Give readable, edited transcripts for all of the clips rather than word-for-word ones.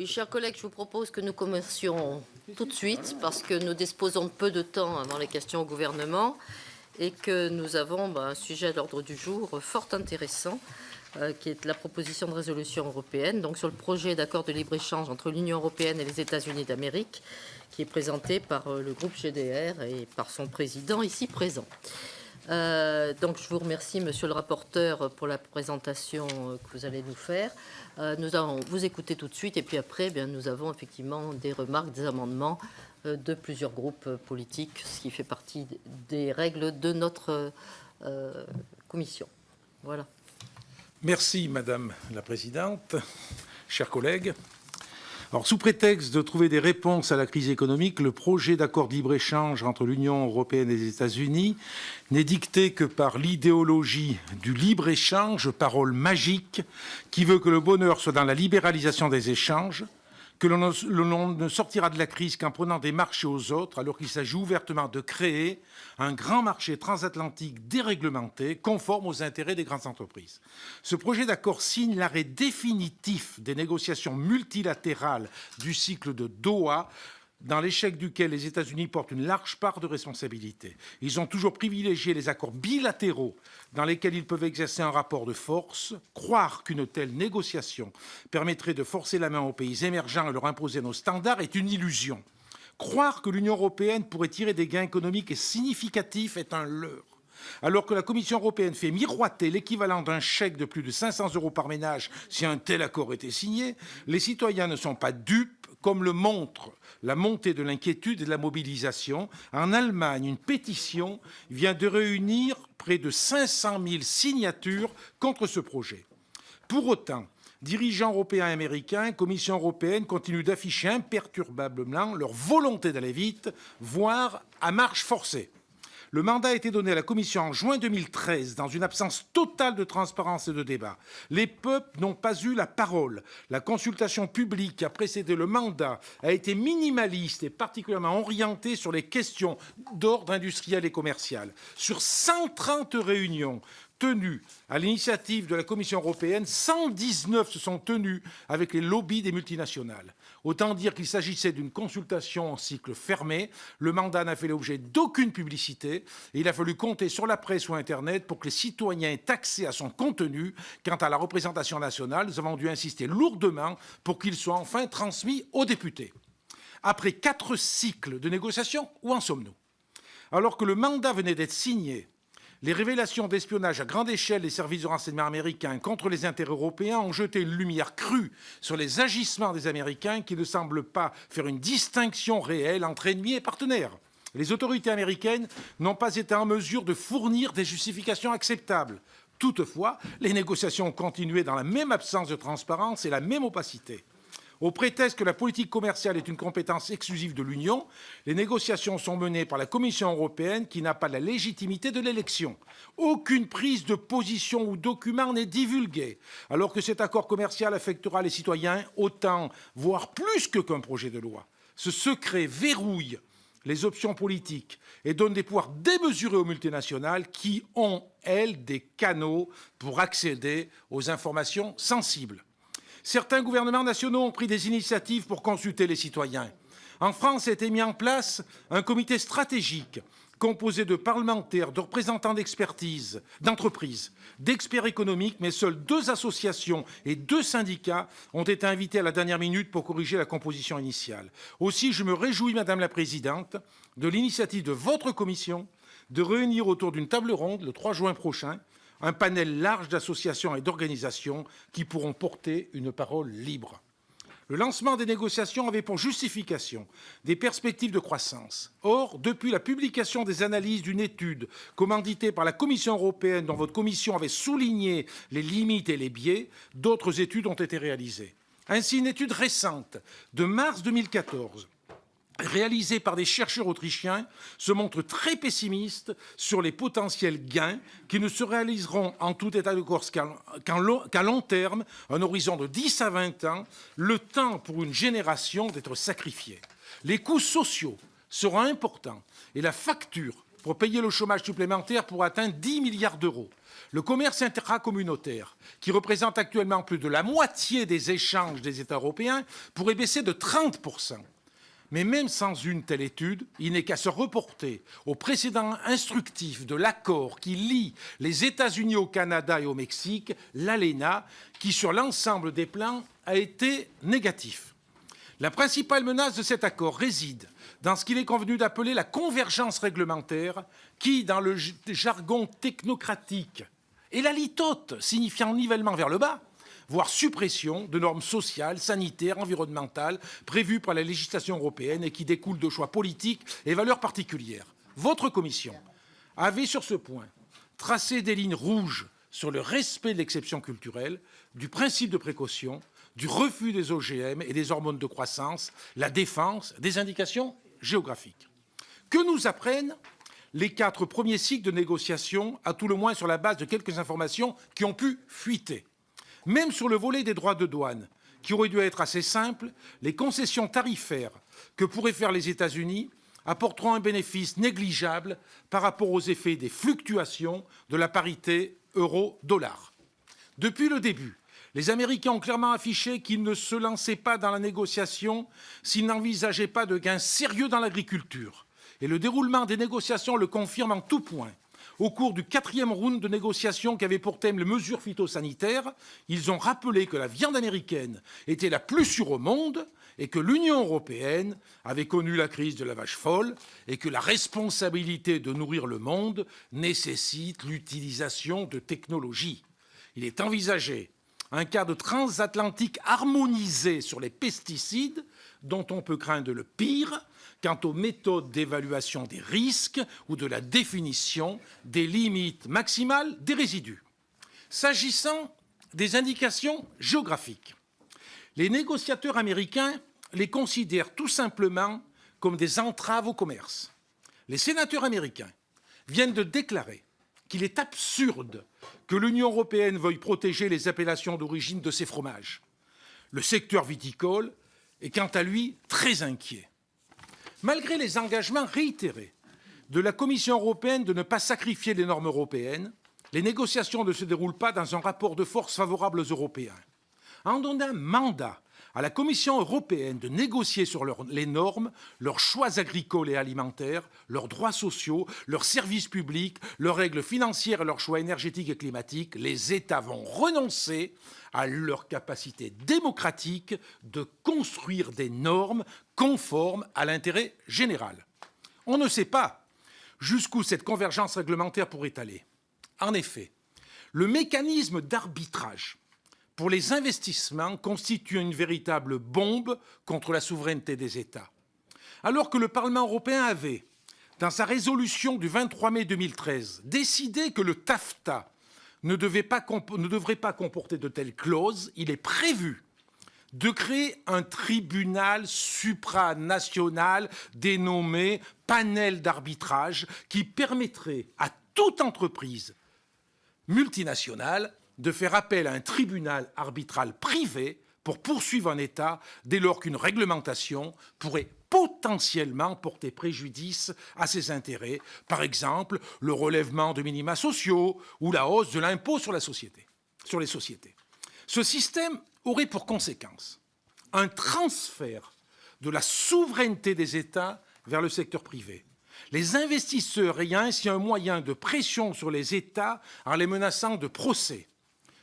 Oui, chers collègues, je vous propose que nous commencions tout de suite parce que nous disposons de peu de temps avant les questions au gouvernement et que nous avons un sujet à l'ordre du jour fort intéressant qui est la proposition de résolution européenne donc sur le projet d'accord de libre-échange entre l'Union européenne et les États-Unis d'Amérique qui est présenté par le groupe GDR et par son président ici présent. Donc je vous remercie, monsieur le rapporteur, pour la présentation que vous allez nous faire. Nous allons vous écouter tout de suite et puis après, nous avons effectivement des remarques, des amendements de plusieurs groupes politiques, ce qui fait partie des règles de notre commission. Voilà. Merci, Madame la Présidente, chers collègues. Alors, sous prétexte de trouver des réponses à la crise économique, le projet d'accord de libre-échange entre l'Union européenne et les États-Unis n'est dicté que par l'idéologie du libre-échange, parole magique, qui veut que le bonheur soit dans la libéralisation des échanges, que l'on ne sortira de la crise qu'en prenant des marchés aux autres, alors qu'il s'agit ouvertement de créer un grand marché transatlantique déréglementé, conforme aux intérêts des grandes entreprises. Ce projet d'accord signe l'arrêt définitif des négociations multilatérales du cycle de Doha, dans l'échec duquel les États-Unis portent une large part de responsabilité. Ils ont toujours privilégié les accords bilatéraux dans lesquels ils peuvent exercer un rapport de force. Croire qu'une telle négociation permettrait de forcer la main aux pays émergents et leur imposer nos standards est une illusion. Croire que l'Union européenne pourrait tirer des gains économiques significatifs est un leurre. Alors que la Commission européenne fait miroiter l'équivalent d'un chèque de plus de 500 € par ménage si un tel accord était signé, les citoyens ne sont pas dupes, comme le montre la montée de l'inquiétude et de la mobilisation. En Allemagne, une pétition vient de réunir près de 500 000 signatures contre ce projet. Pour autant, dirigeants européens et américains, Commission européenne continuent d'afficher imperturbablement leur volonté d'aller vite, voire à marche forcée. Le mandat a été donné à la Commission en juin 2013, dans une absence totale de transparence et de débat. Les peuples n'ont pas eu la parole. La consultation publique qui a précédé le mandat a été minimaliste et particulièrement orientée sur les questions d'ordre industriel et commercial. Sur 130 réunions tenues à l'initiative de la Commission européenne, 119 se sont tenues avec les lobbies des multinationales. Autant dire qu'il s'agissait d'une consultation en cycle fermé. Le mandat n'a fait l'objet d'aucune publicité et il a fallu compter sur la presse ou Internet pour que les citoyens aient accès à son contenu. Quant à la représentation nationale, nous avons dû insister lourdement pour qu'il soit enfin transmis aux députés. Après 4 cycles de négociations, où en sommes-nous? Alors que le mandat venait d'être signé, les révélations d'espionnage à grande échelle des services de renseignement américains contre les intérêts européens ont jeté une lumière crue sur les agissements des Américains qui ne semblent pas faire une distinction réelle entre ennemis et partenaires. Les autorités américaines n'ont pas été en mesure de fournir des justifications acceptables. Toutefois, les négociations ont continué dans la même absence de transparence et la même opacité. Au prétexte que la politique commerciale est une compétence exclusive de l'Union, les négociations sont menées par la Commission européenne qui n'a pas la légitimité de l'élection. Aucune prise de position ou document n'est divulguée, alors que cet accord commercial affectera les citoyens autant, voire plus qu'un projet de loi. Ce secret verrouille les options politiques et donne des pouvoirs démesurés aux multinationales qui ont, elles, des canaux pour accéder aux informations sensibles. Certains gouvernements nationaux ont pris des initiatives pour consulter les citoyens. En France, a été mis en place un comité stratégique composé de parlementaires, de représentants d'entreprises, d'experts économiques, mais seules 2 associations et 2 syndicats ont été invités à la dernière minute pour corriger la composition initiale. Aussi, je me réjouis, Madame la Présidente, de l'initiative de votre commission de réunir autour d'une table ronde, le 3 juin prochain, un panel large d'associations et d'organisations qui pourront porter une parole libre. Le lancement des négociations avait pour justification des perspectives de croissance. Or, depuis la publication des analyses d'une étude commanditée par la Commission européenne dont votre commission avait souligné les limites et les biais, d'autres études ont été réalisées. Ainsi, une étude récente de mars 2014 réalisée par des chercheurs autrichiens, se montre très pessimiste sur les potentiels gains qui ne se réaliseront en tout état de cause qu'à long terme, un horizon de 10 à 20 ans, le temps pour une génération d'être sacrifié. Les coûts sociaux seront importants et la facture pour payer le chômage supplémentaire pour atteindre 10 milliards d'euros. Le commerce intracommunautaire, qui représente actuellement plus de la moitié des échanges des États européens, pourrait baisser de 30%. Mais même sans une telle étude, il n'est qu'à se reporter au précédent instructif de l'accord qui lie les États-Unis au Canada et au Mexique, l'ALENA, qui sur l'ensemble des plans a été négatif. La principale menace de cet accord réside dans ce qu'il est convenu d'appeler la convergence réglementaire, qui, dans le jargon technocratique, est la litote, signifiant nivellement vers le bas, voire suppression de normes sociales, sanitaires, environnementales prévues par la législation européenne et qui découlent de choix politiques et valeurs particulières. Votre commission avait sur ce point tracé des lignes rouges sur le respect de l'exception culturelle, du principe de précaution, du refus des OGM et des hormones de croissance, la défense des indications géographiques. Que nous apprennent les 4 premiers cycles de négociation, à tout le moins sur la base de quelques informations qui ont pu fuiter? Même sur le volet des droits de douane, qui aurait dû être assez simple, les concessions tarifaires que pourraient faire les États-Unis apporteront un bénéfice négligeable par rapport aux effets des fluctuations de la parité euro-dollar. Depuis le début, les Américains ont clairement affiché qu'ils ne se lançaient pas dans la négociation s'ils n'envisageaient pas de gains sérieux dans l'agriculture. Et le déroulement des négociations le confirme en tout point. Au cours du 4e round de négociations qui avait pour thème les mesures phytosanitaires, ils ont rappelé que la viande américaine était la plus sûre au monde et que l'Union européenne avait connu la crise de la vache folle et que la responsabilité de nourrir le monde nécessite l'utilisation de technologies. Il est envisagé un cadre transatlantique harmonisé sur les pesticides, dont on peut craindre le pire, quant aux méthodes d'évaluation des risques ou de la définition des limites maximales des résidus. S'agissant des indications géographiques, les négociateurs américains les considèrent tout simplement comme des entraves au commerce. Les sénateurs américains viennent de déclarer qu'il est absurde que l'Union européenne veuille protéger les appellations d'origine de ses fromages. Le secteur viticole est quant à lui très inquiet. Malgré les engagements réitérés de la Commission européenne de ne pas sacrifier les normes européennes, les négociations ne se déroulent pas dans un rapport de force favorable aux Européens. En donnant mandat à la Commission européenne de négocier sur les normes, leurs choix agricoles et alimentaires, leurs droits sociaux, leurs services publics, leurs règles financières et leurs choix énergétiques et climatiques, les États vont renoncer à leur capacité démocratique de construire des normes conformes à l'intérêt général. On ne sait pas jusqu'où cette convergence réglementaire pourrait aller. En effet, le mécanisme d'arbitrage pour les investissements constitue une véritable bombe contre la souveraineté des États. Alors que le Parlement européen avait, dans sa résolution du 23 mai 2013, décidé que le TAFTA ne devrait pas comporter de telles clauses, il est prévu de créer un tribunal supranational dénommé panel d'arbitrage qui permettrait à toute entreprise multinationale de faire appel à un tribunal arbitral privé pour poursuivre un État dès lors qu'une réglementation pourrait potentiellement porter préjudice à ses intérêts, par exemple le relèvement de minima sociaux ou la hausse de l'impôt sur les sociétés. Ce système aurait pour conséquence un transfert de la souveraineté des États vers le secteur privé, les investisseurs ayant ainsi un moyen de pression sur les États en les menaçant de procès.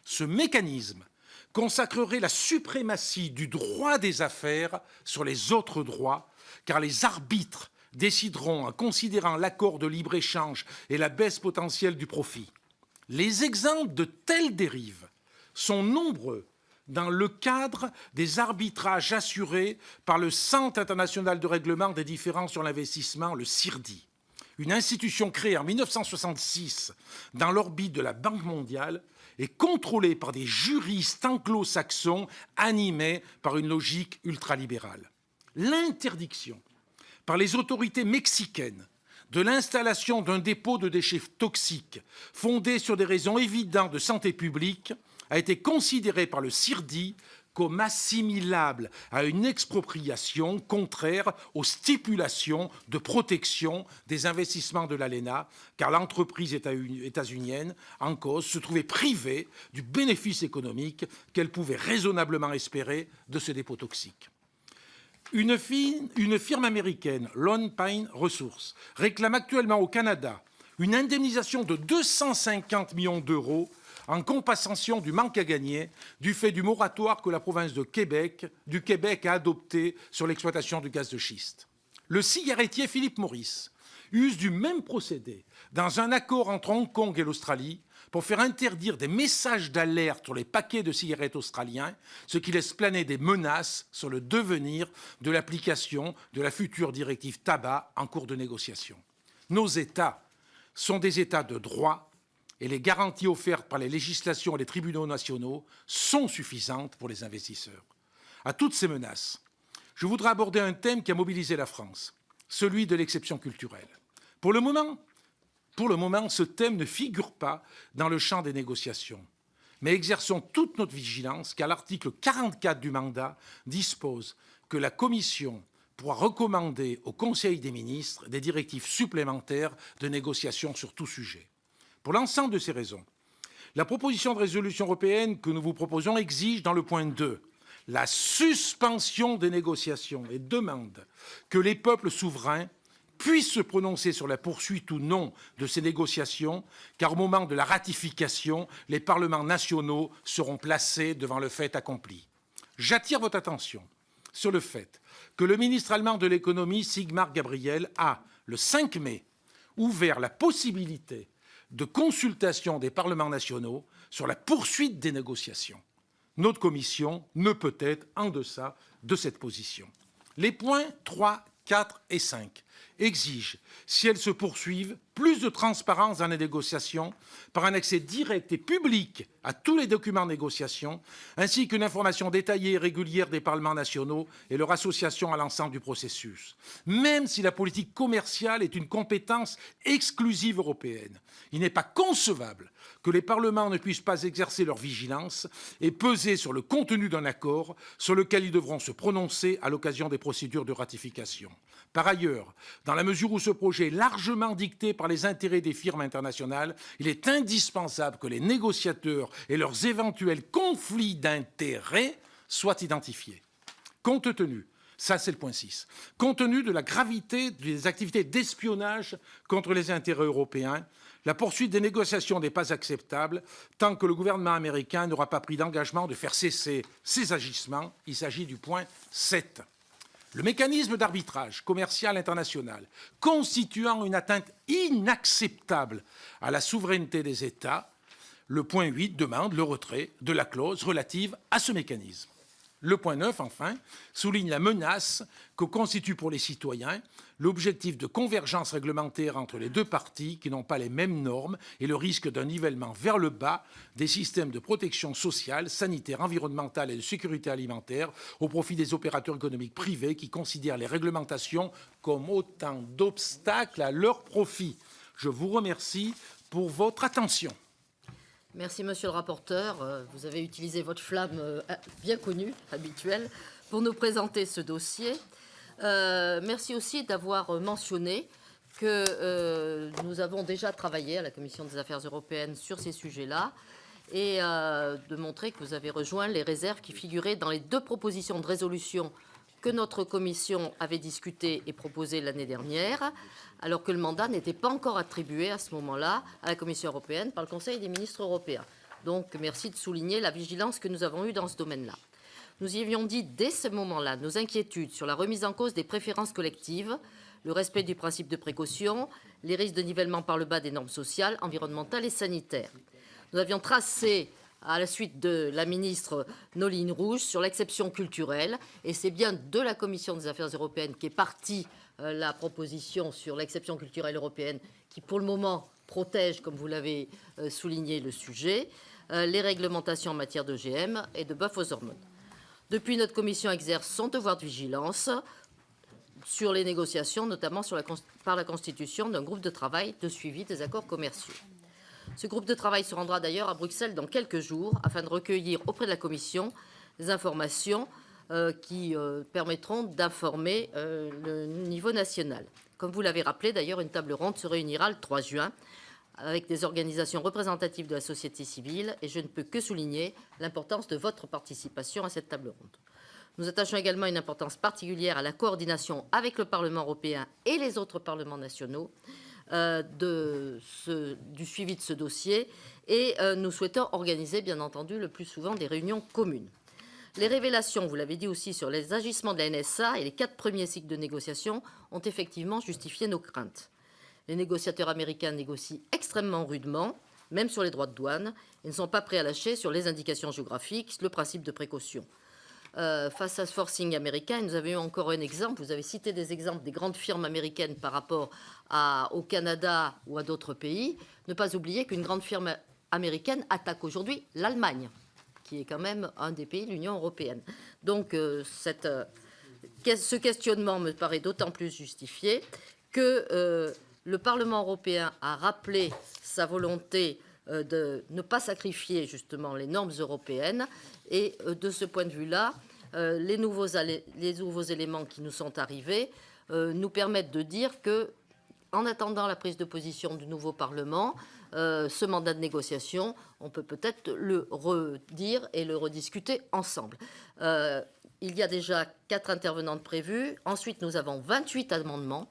Ce mécanisme consacrerait la suprématie du droit des affaires sur les autres droits, car les arbitres décideront en considérant l'accord de libre-échange et la baisse potentielle du profit. Les exemples de telles dérives sont nombreux dans le cadre des arbitrages assurés par le Centre international de règlement des différends sur l'investissement, le CIRDI, une institution créée en 1966 dans l'orbite de la Banque mondiale et contrôlée par des juristes anglo-saxons animés par une logique ultralibérale. L'interdiction par les autorités mexicaines de l'installation d'un dépôt de déchets toxiques fondé sur des raisons évidentes de santé publique a été considérée par le CIRDI comme assimilable à une expropriation contraire aux stipulations de protection des investissements de l'ALENA, car l'entreprise états-unienne en cause se trouvait privée du bénéfice économique qu'elle pouvait raisonnablement espérer de ce dépôt toxique. Une firme américaine, Lone Pine Resources, réclame actuellement au Canada une indemnisation de 250 millions d'euros en compensation du manque à gagner du fait du moratoire que la province du Québec a adopté sur l'exploitation du gaz de schiste. Le cigarettier Philip Morris use du même procédé dans un accord entre Hong Kong et l'Australie pour faire interdire des messages d'alerte sur les paquets de cigarettes australiens, ce qui laisse planer des menaces sur le devenir de l'application de la future directive tabac en cours de négociation. Nos États sont des États de droit et les garanties offertes par les législations et les tribunaux nationaux sont suffisantes pour les investisseurs. À toutes ces menaces, je voudrais aborder un thème qui a mobilisé la France, celui de l'exception culturelle. Pour le moment, ce thème ne figure pas dans le champ des négociations. Mais exerçons toute notre vigilance car l'article 44 du mandat dispose que la Commission pourra recommander au Conseil des ministres des directives supplémentaires de négociation sur tout sujet. Pour l'ensemble de ces raisons, la proposition de résolution européenne que nous vous proposons exige dans le point 2 la suspension des négociations et demande que les peuples souverains puissent se prononcer sur la poursuite ou non de ces négociations, car au moment de la ratification, les parlements nationaux seront placés devant le fait accompli. J'attire votre attention sur le fait que le ministre allemand de l'économie, Sigmar Gabriel, a, le 5 mai, ouvert la possibilité de consultation des parlements nationaux sur la poursuite des négociations. Notre commission ne peut être en deçà de cette position. Les points 3, 4 et 5 exigent, si elles se poursuivent, plus de transparence dans les négociations par un accès direct et public à tous les documents de négociation, ainsi qu'une information détaillée et régulière des parlements nationaux et leur association à l'ensemble du processus. Même si la politique commerciale est une compétence exclusive européenne, il n'est pas concevable que les parlements ne puissent pas exercer leur vigilance et peser sur le contenu d'un accord sur lequel ils devront se prononcer à l'occasion des procédures de ratification. Par ailleurs, dans la mesure où ce projet est largement dicté par les intérêts des firmes internationales, il est indispensable que les négociateurs et leurs éventuels conflits d'intérêts soient identifiés. Compte tenu, ça c'est le point 6, compte tenu de la gravité des activités d'espionnage contre les intérêts européens, la poursuite des négociations n'est pas acceptable tant que le gouvernement américain n'aura pas pris d'engagement de faire cesser ces agissements. Il s'agit du point 7. Le mécanisme d'arbitrage commercial international constituant une atteinte inacceptable à la souveraineté des États, le point 8 demande le retrait de la clause relative à ce mécanisme. Le point 9, enfin, souligne la menace que constitue pour les citoyens l'objectif de convergence réglementaire entre les deux parties qui n'ont pas les mêmes normes et le risque d'un nivellement vers le bas des systèmes de protection sociale, sanitaire, environnementale et de sécurité alimentaire au profit des opérateurs économiques privés qui considèrent les réglementations comme autant d'obstacles à leur profit. Je vous remercie pour votre attention. Merci, monsieur le rapporteur. Vous avez utilisé votre flamme bien connue, habituelle, pour nous présenter ce dossier. Merci aussi d'avoir mentionné que nous avons déjà travaillé à la Commission des affaires européennes sur ces sujets-là et de montrer que vous avez rejoint les réserves qui figuraient dans les 2 propositions de résolution que notre commission avait discuté et proposé l'année dernière, alors que le mandat n'était pas encore attribué à ce moment-là à la Commission européenne par le Conseil des ministres européens. Donc, merci de souligner la vigilance que nous avons eue dans ce domaine-là. Nous y avions dit dès ce moment-là nos inquiétudes sur la remise en cause des préférences collectives, le respect du principe de précaution, les risques de nivellement par le bas des normes sociales, environnementales et sanitaires. Nous avions tracé à la suite de la ministre nos lignes rouges sur l'exception culturelle. Et c'est bien de la Commission des affaires européennes qu'est partie la proposition sur l'exception culturelle européenne qui, pour le moment, protège, comme vous l'avez souligné, le sujet, les réglementations en matière d'OGM et de bœuf aux hormones. Depuis, notre commission exerce son devoir de vigilance sur les négociations, notamment par la constitution d'un groupe de travail de suivi des accords commerciaux. Ce groupe de travail se rendra d'ailleurs à Bruxelles dans quelques jours afin de recueillir auprès de la Commission informations qui permettront d'informer le niveau national. Comme vous l'avez rappelé, d'ailleurs, une table ronde se réunira le 3 juin avec des organisations représentatives de la société civile, et je ne peux que souligner l'importance de votre participation à cette table ronde. Nous attachons également une importance particulière à la coordination avec le Parlement européen et les autres parlements nationaux du suivi de ce dossier, et nous souhaitons organiser, bien entendu, le plus souvent des réunions communes. Les révélations, vous l'avez dit aussi, sur les agissements de la NSA et les 4 premiers cycles de négociation ont effectivement justifié nos craintes. Les négociateurs américains négocient extrêmement rudement, même sur les droits de douane, et ne sont pas prêts à lâcher sur les indications géographiques, le principe de précaution. Face à ce forcing américain, nous avions encore un exemple. Vous avez cité des exemples des grandes firmes américaines par rapport au Canada ou à d'autres pays. Ne pas oublier qu'une grande firme américaine attaque aujourd'hui l'Allemagne, qui est quand même un des pays de l'Union européenne. Donc ce questionnement me paraît d'autant plus justifié que le Parlement européen a rappelé sa volonté de ne pas sacrifier justement les normes européennes, et de ce point de vue-là, les nouveaux éléments qui nous sont arrivés nous permettent de dire que, en attendant la prise de position du nouveau Parlement, ce mandat de négociation, on peut peut-être le redire et le rediscuter ensemble. Il y a déjà 4 intervenantes prévues. Ensuite, nous avons 28 amendements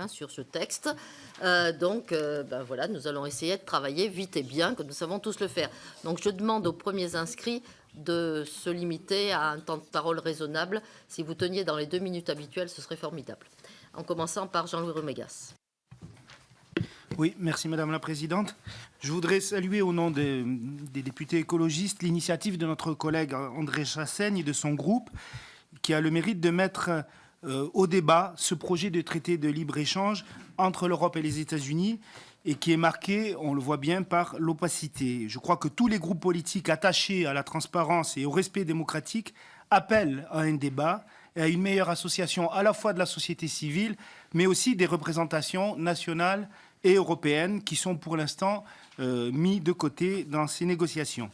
sur ce texte. Voilà, nous allons essayer de travailler vite et bien, comme nous savons tous le faire. Donc je demande aux premiers inscrits de se limiter à un temps de parole raisonnable. Si vous teniez dans les 2 minutes habituelles, ce serait formidable. En commençant par Jean-Louis Remégas. Oui, merci Madame la Présidente. Je voudrais saluer au nom des députés écologistes l'initiative de notre collègue André Chassaigne et de son groupe, qui a le mérite de mettre au débat ce projet de traité de libre-échange entre l'Europe et les États-Unis, et qui est marqué, on le voit bien, par l'opacité. Je crois que tous les groupes politiques attachés à la transparence et au respect démocratique appellent à un débat et à une meilleure association à la fois de la société civile, mais aussi des représentations nationales et européennes qui sont pour l'instant mis de côté dans ces négociations.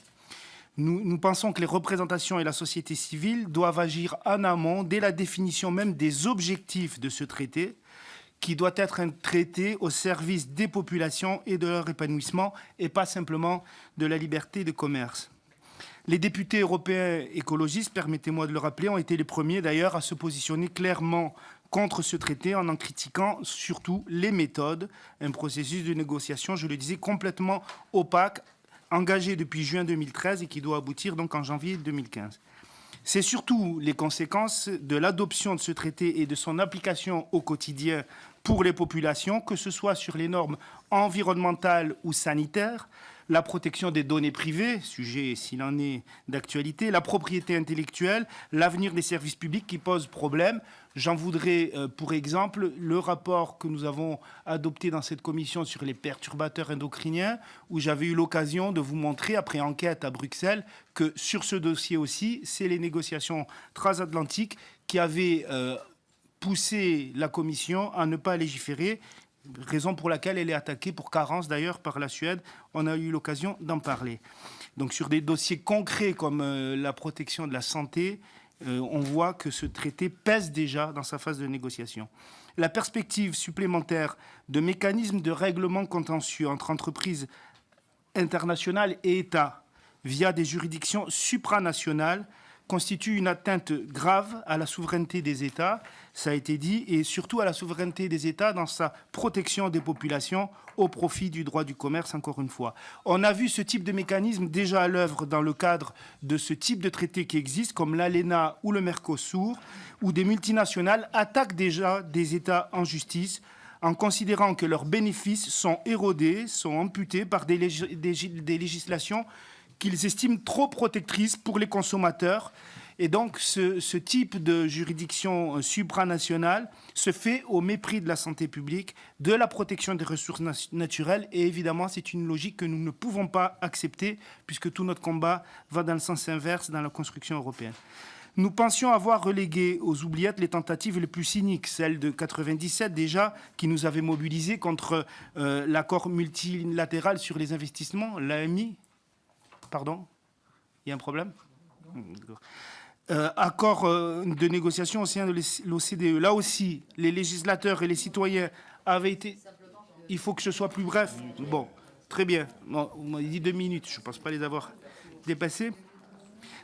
Nous pensons que les représentations et la société civile doivent agir en amont, dès la définition même des objectifs de ce traité, qui doit être un traité au service des populations et de leur épanouissement, et pas simplement de la liberté de commerce. Les députés européens écologistes, permettez-moi de le rappeler, ont été les premiers d'ailleurs à se positionner clairement contre ce traité en critiquant surtout les méthodes, un processus de négociation, je le disais, complètement opaque, engagé depuis juin 2013 et qui doit aboutir donc en janvier 2015. C'est surtout les conséquences de l'adoption de ce traité et de son application au quotidien pour les populations, que ce soit sur les normes environnementales ou sanitaires, la protection des données privées, sujet s'il en est d'actualité, la propriété intellectuelle, l'avenir des services publics qui posent problème. J'en voudrais pour exemple le rapport que nous avons adopté dans cette commission sur les perturbateurs endocriniens, où j'avais eu l'occasion de vous montrer, après enquête à Bruxelles, que sur ce dossier aussi, c'est les négociations transatlantiques qui avaient poussé la Commission à ne pas légiférer, raison pour laquelle elle est attaquée pour carence d'ailleurs par la Suède. On a eu l'occasion d'en parler. Donc sur des dossiers concrets comme la protection de la santé, on voit que ce traité pèse déjà dans sa phase de négociation. La perspective supplémentaire de mécanismes de règlement contentieux entre entreprises internationales et États via des juridictions supranationales constitue une atteinte grave à la souveraineté des États, ça a été dit, et surtout à la souveraineté des États dans sa protection des populations au profit du droit du commerce, encore une fois. On a vu ce type de mécanisme déjà à l'œuvre dans le cadre de ce type de traités qui existent, comme l'ALENA ou le Mercosur, où des multinationales attaquent déjà des États en justice en considérant que leurs bénéfices sont érodés, sont amputés par des législations qu'ils estiment trop protectrices pour les consommateurs. Et donc, ce type de juridiction supranationale se fait au mépris de la santé publique, de la protection des ressources naturelles. Et évidemment, c'est une logique que nous ne pouvons pas accepter, puisque tout notre combat va dans le sens inverse dans la construction européenne. Nous pensions avoir relégué aux oubliettes les tentatives les plus cyniques, celles de 97 déjà, qui nous avaient mobilisés contre l'accord multilatéral sur les investissements, l'AMI. Pardon ? Il y a un problème ? Accord de négociation au sein de l'OCDE. Là aussi, les législateurs et les citoyens avaient été... Il faut que je sois plus bref. Bon, très bien. Bon, on m'a dit 2 minutes. Je ne pense pas les avoir dépassées.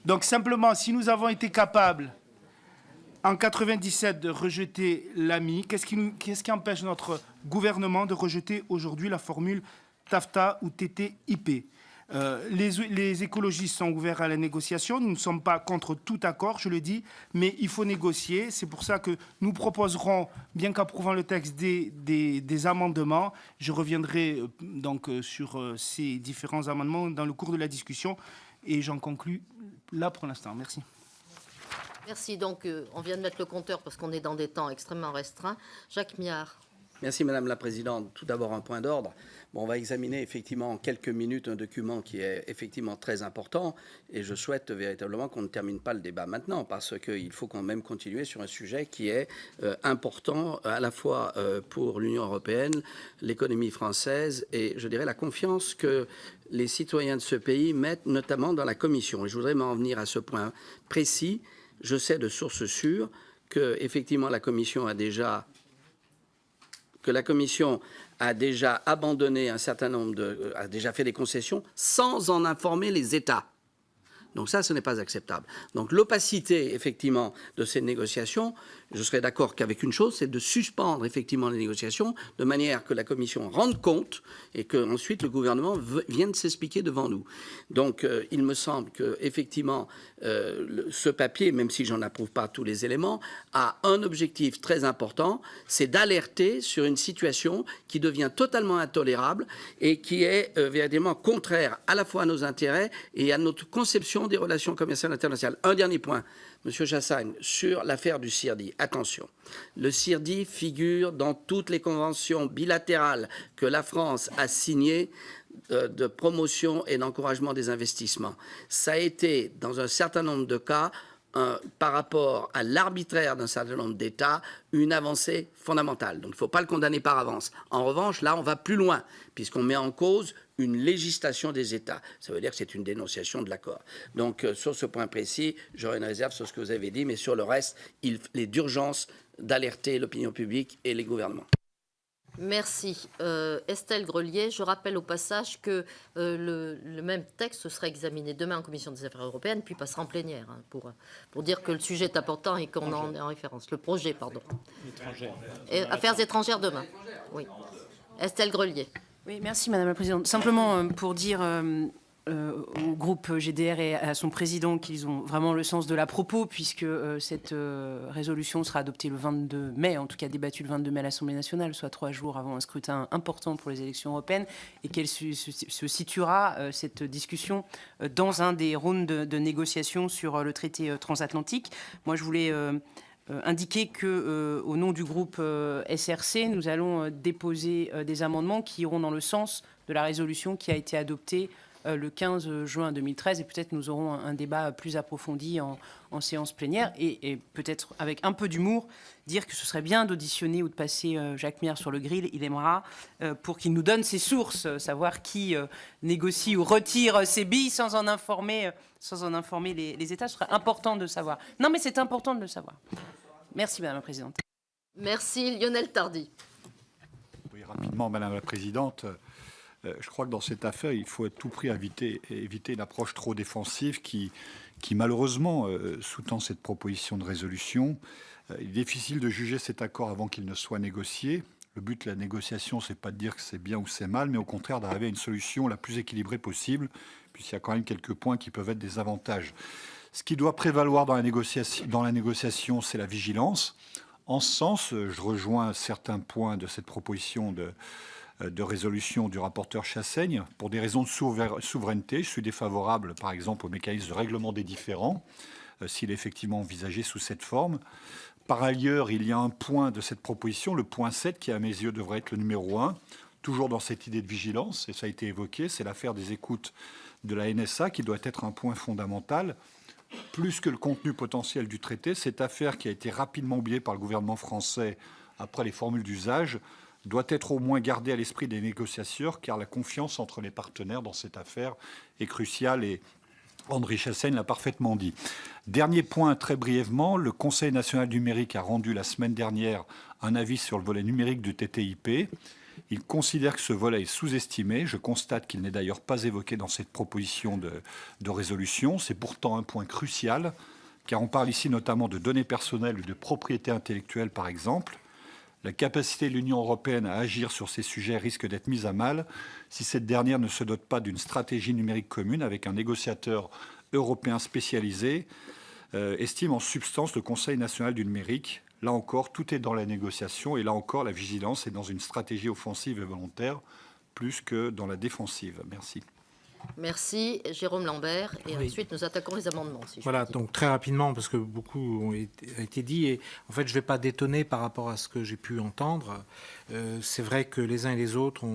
Donc, simplement, si nous avons été capables, en 97, de rejeter l'AMI, qu'est-ce qui empêche notre gouvernement de rejeter aujourd'hui la formule TAFTA ou TTIP ? Les écologistes sont ouverts à la négociation. Nous ne sommes pas contre tout accord, je le dis, mais il faut négocier. C'est pour ça que nous proposerons, bien qu'approuvant le texte, des amendements. Je reviendrai donc sur ces différents amendements dans le cours de la discussion. Et j'en conclus là pour l'instant. Merci. Merci. Donc, on vient de mettre le compteur parce qu'on est dans des temps extrêmement restreints. Jacques Miard. Merci Madame la Présidente. Tout d'abord un point d'ordre. Bon, on va examiner effectivement en quelques minutes un document qui est effectivement très important et je souhaite véritablement qu'on ne termine pas le débat maintenant parce qu'il faut quand même continuer sur un sujet qui est important à la fois pour l'Union européenne, l'économie française et je dirais la confiance que les citoyens de ce pays mettent notamment dans la Commission. Et je voudrais m'en venir à ce point précis. Je sais de sources sûres que effectivement la Commission a déjà abandonné un certain nombre a déjà fait des concessions sans en informer les États. Donc ça, ce n'est pas acceptable. Donc l'opacité, effectivement, de ces négociations, je serais d'accord qu'avec une chose, c'est de suspendre, effectivement, les négociations de manière que la Commission rende compte et qu'ensuite le gouvernement vienne s'expliquer devant nous. Donc il me semble qu'effectivement, ce papier, même si j'en approuve pas tous les éléments, a un objectif très important, c'est d'alerter sur une situation qui devient totalement intolérable et qui est véritablement contraire à la fois à nos intérêts et à notre conception des relations commerciales internationales. Un dernier point, Monsieur Chassagne, sur l'affaire du CIRDI. Attention, le CIRDI figure dans toutes les conventions bilatérales que la France a signées de promotion et d'encouragement des investissements. Ça a été, dans un certain nombre de cas, par rapport à l'arbitraire d'un certain nombre d'États, une avancée fondamentale. Donc il ne faut pas le condamner par avance. En revanche, là, on va plus loin, puisqu'on met en cause une législation des États. Ça veut dire que c'est une dénonciation de l'accord. Donc sur ce point précis, j'aurai une réserve sur ce que vous avez dit, mais sur le reste, il est d'urgence d'alerter l'opinion publique et les gouvernements. Merci. Estelle Grelier, je rappelle au passage que le même texte sera examiné demain en commission des affaires européennes, puis passera en plénière, hein, pour dire que le sujet est important et qu'on en est en référence. Le projet, pardon. Affaires étrangères demain. Oui. Estelle Grelier. Oui, merci Madame la Présidente. Simplement pour dire au groupe GDR et à son président qu'ils ont vraiment le sens de la propos, puisque cette résolution sera adoptée le 22 mai, en tout cas débattue le 22 mai à l'Assemblée nationale, soit 3 jours avant un scrutin important pour les élections européennes, et qu'elle se situera, cette discussion, dans un des rounds de négociations sur le traité transatlantique. Moi, je voulais indiquer que, au nom du groupe SRC, nous allons déposer des amendements qui iront dans le sens de la résolution qui a été adoptée le 15 juin 2013, et peut-être nous aurons un débat plus approfondi en séance plénière, et peut-être avec un peu d'humour, dire que ce serait bien d'auditionner ou de passer Jacques Miard sur le grill, il aimera, pour qu'il nous donne ses sources, savoir qui négocie ou retire ses billes sans en informer les États. Ce serait important de savoir. Non, mais c'est important de le savoir. Merci, Madame la Présidente. Merci. Lionel Tardy. Oui, rapidement, Madame la Présidente. Je crois que dans cette affaire, il faut à tout prix éviter une approche trop défensive qui malheureusement sous-tend cette proposition de résolution. Il est difficile de juger cet accord avant qu'il ne soit négocié. Le but de la négociation, c'est pas de dire que c'est bien ou c'est mal, mais au contraire d'arriver à une solution la plus équilibrée possible, puisqu'il y a quand même quelques points qui peuvent être des avantages. Ce qui doit prévaloir dans la négociation, c'est la vigilance. En ce sens, je rejoins certains points de cette proposition de résolution du rapporteur Chassaigne. Pour des raisons de souveraineté, je suis défavorable, par exemple, au mécanisme de règlement des différends, s'il est effectivement envisagé sous cette forme. Par ailleurs, il y a un point de cette proposition, le point 7, qui à mes yeux devrait être le numéro 1, toujours dans cette idée de vigilance, et ça a été évoqué, c'est l'affaire des écoutes de la NSA qui doit être un point fondamental. Plus que le contenu potentiel du traité, cette affaire qui a été rapidement oubliée par le gouvernement français après les formules d'usage doit être au moins gardée à l'esprit des négociateurs, car la confiance entre les partenaires dans cette affaire est cruciale et André Chassaigne l'a parfaitement dit. Dernier point, très brièvement, le Conseil national du numérique a rendu la semaine dernière un avis sur le volet numérique du TTIP. Il considère que ce volet est sous-estimé. Je constate qu'il n'est d'ailleurs pas évoqué dans cette proposition de résolution. C'est pourtant un point crucial, car on parle ici notamment de données personnelles ou de propriété intellectuelle, par exemple. La capacité de l'Union européenne à agir sur ces sujets risque d'être mise à mal si cette dernière ne se dote pas d'une stratégie numérique commune avec un négociateur européen spécialisé, estime en substance le Conseil national du numérique. Là encore, tout est dans la négociation et là encore, la vigilance est dans une stratégie offensive et volontaire plus que dans la défensive. Merci. Merci, Jérôme Lambert. Et Oui. ensuite, nous attaquons les amendements. Si je Voilà, puis dire. donc très rapidement, parce que beaucoup a été dit, et en fait, je ne vais pas détonner par rapport à ce que j'ai pu entendre. C'est vrai que les uns et les autres,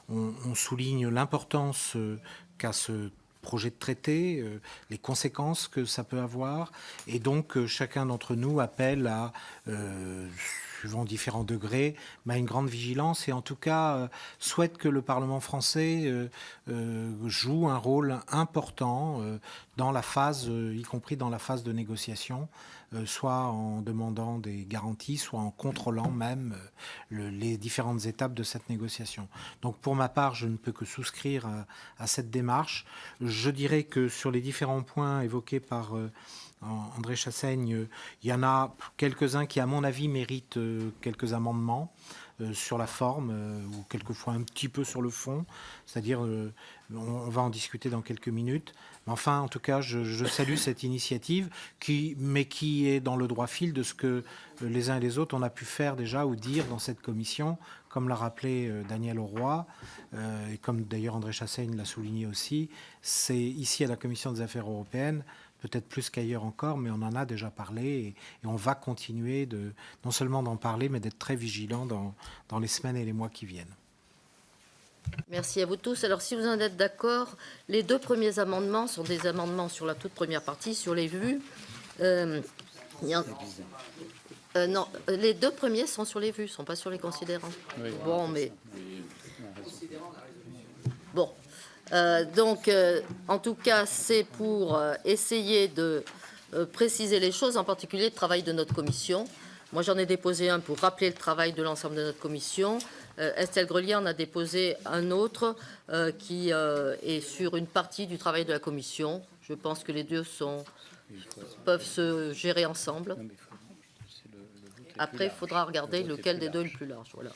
on souligne l'importance qu'a ce projet de traité, les conséquences que ça peut avoir, et donc chacun d'entre nous appelle à, suivant différents degrés, mais à une grande vigilance, et en tout cas souhaite que le Parlement français joue un rôle important dans la phase, y compris dans la phase de négociation, soit en demandant des garanties, soit en contrôlant même les différentes étapes de cette négociation. Donc pour ma part, je ne peux que souscrire à cette démarche. Je dirais que sur les différents points évoqués par André Chassaigne, il y en a quelques-uns qui, à mon avis, méritent quelques amendements sur la forme ou quelquefois un petit peu sur le fond. C'est-à-dire, on va en discuter dans quelques minutes. Mais enfin, en tout cas, je salue cette initiative mais qui est dans le droit fil de ce que les uns et les autres on a pu faire déjà ou dire dans cette commission, comme l'a rappelé Daniel Auroy, et comme d'ailleurs André Chassaigne l'a souligné aussi. C'est ici à la Commission des affaires européennes, peut-être plus qu'ailleurs encore, mais on en a déjà parlé et on va continuer non seulement d'en parler, mais d'être très vigilant dans les semaines et les mois qui viennent. Merci à vous tous. Alors, si vous en êtes d'accord, les deux premiers amendements sont des amendements sur la toute première partie, sur les vues. Non, les deux premiers sont sur les vues, ne sont pas sur les considérants. Bon, mais... Bon. Donc, en tout cas, c'est pour essayer de préciser les choses, en particulier le travail de notre commission. Moi, j'en ai déposé un pour rappeler le travail de l'ensemble de notre commission. Estelle Grelier en a déposé un autre qui est sur une partie du travail de la commission. Je pense que les deux peuvent se gérer ensemble. Après, il faudra regarder lequel des deux est le plus large. Voilà.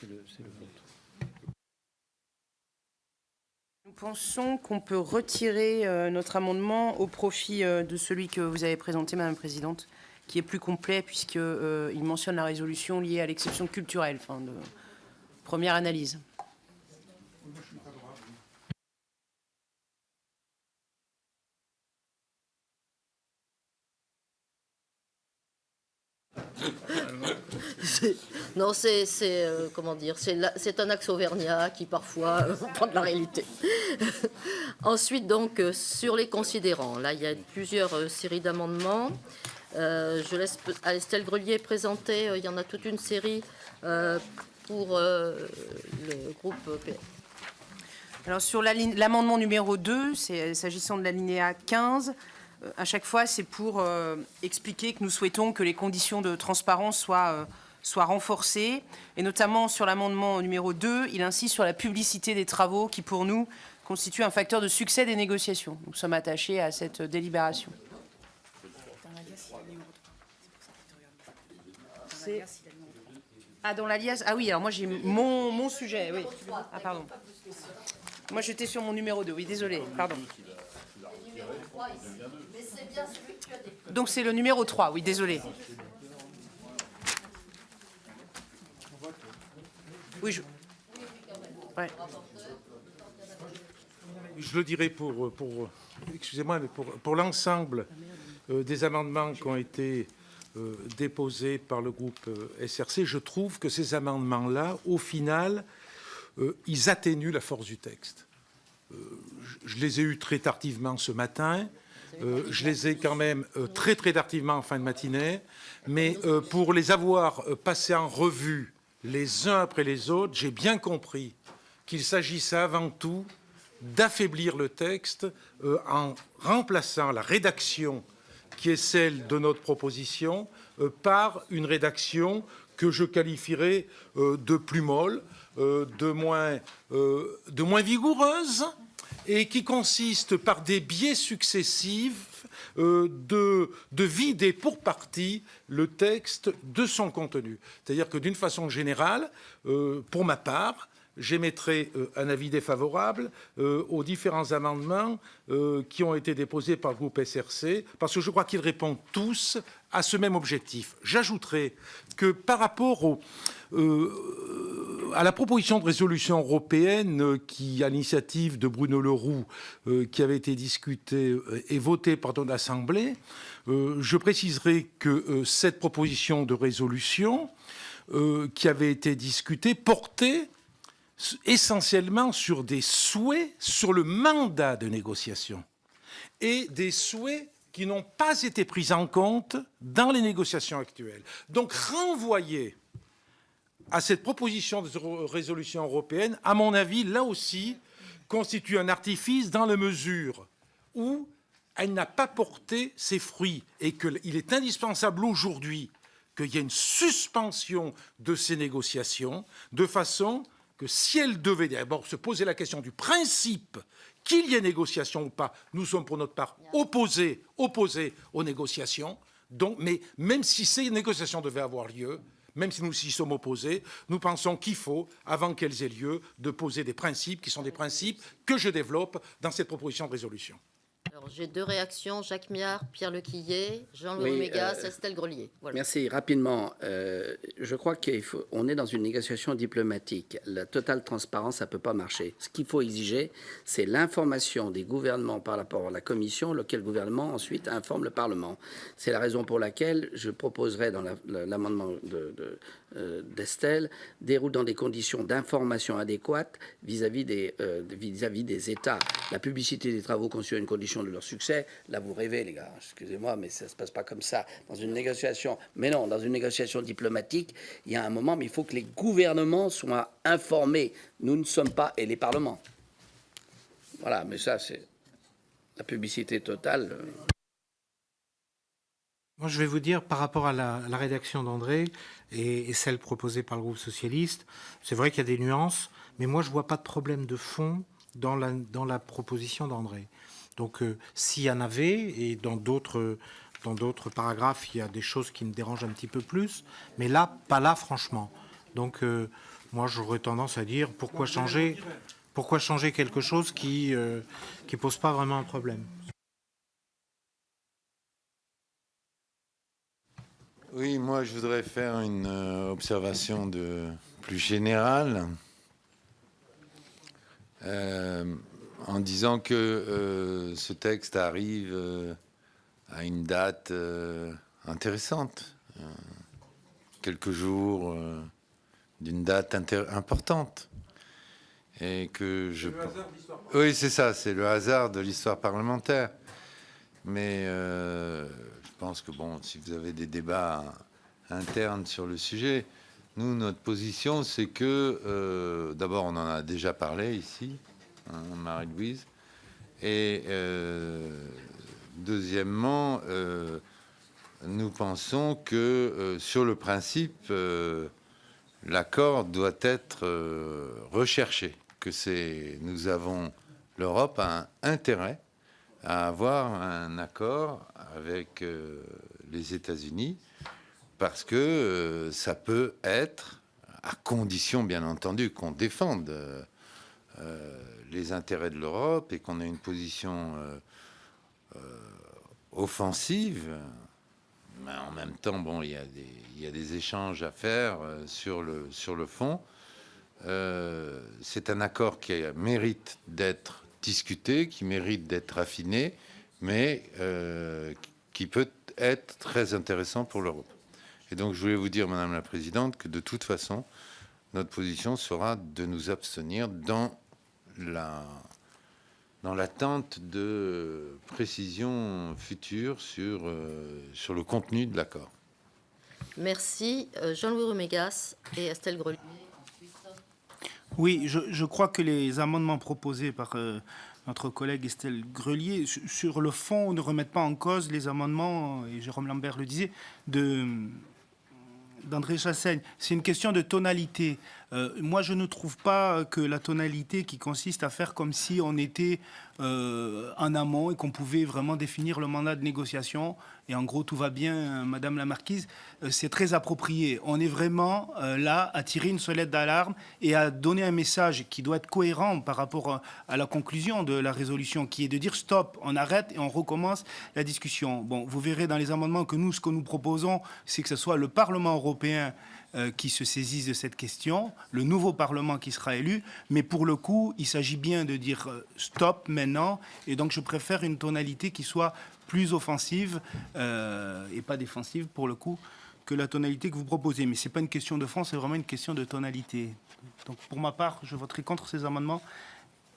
Nous pensons qu'on peut retirer notre amendement au profit de celui que vous avez présenté, Madame la Présidente, qui est plus complet puisqu'il mentionne la résolution liée à l'exception culturelle, enfin de première analyse. Non, comment dire, c'est un axe auvergnat qui parfois prend de la réalité. Ensuite, donc, sur les considérants, là, il y a plusieurs séries d'amendements. Je laisse à Estelle Grelier présenter. Il y en a toute une série pour le groupe PS. Alors sur l'amendement numéro 2, s'agissant de l'alinéa 15, à chaque fois c'est pour expliquer que nous souhaitons que les conditions de transparence soient renforcées. Et notamment sur l'amendement numéro 2, il insiste sur la publicité des travaux qui pour nous constitue un facteur de succès des négociations. Nous sommes attachés à cette délibération. Ah, dans l'alias. Ah oui, alors moi j'ai mon sujet, oui. Ah, pardon. Moi j'étais sur mon numéro 2, oui, désolé, pardon. Donc c'est le numéro 3, oui, désolé. Oui, ouais. Je le dirais excusez-moi, mais pour l'ensemble des amendements qui ont été déposés par le groupe SRC, je trouve que ces amendements-là, au final, ils atténuent la force du texte. Je les ai eus très tardivement ce matin, je les ai quand même très tardivement en fin de matinée, mais pour les avoir passés en revue les uns après les autres, j'ai bien compris qu'il s'agissait avant tout d'affaiblir le texte en remplaçant la rédaction qui est celle de notre proposition par une rédaction que je qualifierais de plus molle, de moins vigoureuse, et qui consiste par des biais successifs de vider pour partie le texte de son contenu. C'est-à-dire que d'une façon générale, pour ma part, j'émettrai un avis défavorable aux différents amendements qui ont été déposés par le groupe SRC, parce que je crois qu'ils répondent tous à ce même objectif. J'ajouterai que par rapport à la proposition de résolution européenne qui, à l'initiative de Bruno Le Roux, qui avait été discutée et votée par notre Assemblée, je préciserai que cette proposition de résolution qui avait été discutée portait essentiellement sur des souhaits sur le mandat de négociation et des souhaits qui n'ont pas été pris en compte dans les négociations actuelles. Donc renvoyer à cette proposition de résolution européenne, à mon avis, là aussi, constitue un artifice dans la mesure où elle n'a pas porté ses fruits et qu'il est indispensable aujourd'hui qu'il y ait une suspension de ces négociations de façon que si elle devait d'abord se poser la question du principe qu'il y ait négociation ou pas, nous sommes pour notre part opposés aux négociations. Donc, mais même si ces négociations devaient avoir lieu, même si nous y sommes opposés, nous pensons qu'il faut, avant qu'elles aient lieu, de poser des principes qui sont des principes que je développe dans cette proposition de résolution. Alors, j'ai deux réactions, Jacques Miard, Pierre Lequillet, Jean-Louis Mégas, Estelle Grelier. Voilà. Merci. Rapidement, je crois qu'on est dans une négociation diplomatique. La totale transparence, ça ne peut pas marcher. Ce qu'il faut exiger, c'est l'information des gouvernements par rapport à la Commission, lequel gouvernement ensuite informe le Parlement. C'est la raison pour laquelle je proposerai dans l'amendement d'Estelle, déroule dans des conditions d'information adéquates vis-à-vis des États. La publicité des travaux constitue une condition de leur succès. Là, vous rêvez, les gars. Excusez-moi, mais ça ne se passe pas comme ça. Dans une négociation, mais non, dans une négociation diplomatique, il y a un moment, mais il faut que les gouvernements soient informés. Nous ne sommes pas, et les parlements. Voilà, mais ça, c'est la publicité totale. Moi, je vais vous dire, par rapport à la rédaction d'André et celle proposée par le groupe socialiste, c'est vrai qu'il y a des nuances, mais moi, je ne vois pas de problème de fond dans la proposition d'André. Donc, s'il y en avait, et dans d'autres paragraphes, il y a des choses qui me dérangent un petit peu plus, mais là, pas là, franchement. Donc, moi, j'aurais tendance à dire, pourquoi changer quelque chose qui pose pas vraiment un problème. Oui, moi je voudrais faire une observation plus générale en disant que ce texte arrive à une date intéressante, quelques jours d'une date importante. Et que je... Oui, c'est ça, c'est le hasard de l'histoire parlementaire. Mais je pense que, bon, si vous avez des débats internes sur le sujet, nous, notre position, c'est que, d'abord, on en a déjà parlé ici, hein, Marie-Louise, et deuxièmement, nous pensons que, sur le principe, l'accord doit être recherché, que nous avons, l'Europe a un intérêt à avoir un accord avec les États-Unis, parce que ça peut être, à condition bien entendu qu'on défende les intérêts de l'Europe et qu'on ait une position offensive, mais en même temps, bon, il y a des échanges à faire sur le fond. C'est un accord qui mérite d'être discuté, qui mérite d'être affiné, mais qui peut être très intéressant pour l'Europe. Et donc, je voulais vous dire, Madame la Présidente, que de toute façon, notre position sera de nous abstenir dans l'attente de précisions futures sur le contenu de l'accord. Merci. Jean-Louis Mégas et Estelle Grelier. Oui, je crois que les amendements proposés par notre collègue Estelle Grelier, sur le fond, ne remettent pas en cause les amendements, et Jérôme Lambert le disait, d'André Chassaigne. C'est une question de tonalité. Moi, je ne trouve pas que la tonalité qui consiste à faire comme si on était en amont et qu'on pouvait vraiment définir le mandat de négociation, et en gros, tout va bien, Madame la Marquise, c'est très approprié. On est vraiment là à tirer une sonnette d'alarme et à donner un message qui doit être cohérent par rapport à la conclusion de la résolution, qui est de dire stop, on arrête et on recommence la discussion. Bon, vous verrez dans les amendements que nous, ce que nous proposons, c'est que ce soit le Parlement européen qui se saisisse de cette question, le nouveau Parlement qui sera élu, mais pour le coup, il s'agit bien de dire stop maintenant, et donc je préfère une tonalité qui soit plus offensive et pas défensive pour le coup que la tonalité que vous proposez. Mais ce n'est pas une question de fond, c'est vraiment une question de tonalité. Donc pour ma part, je voterai contre ces amendements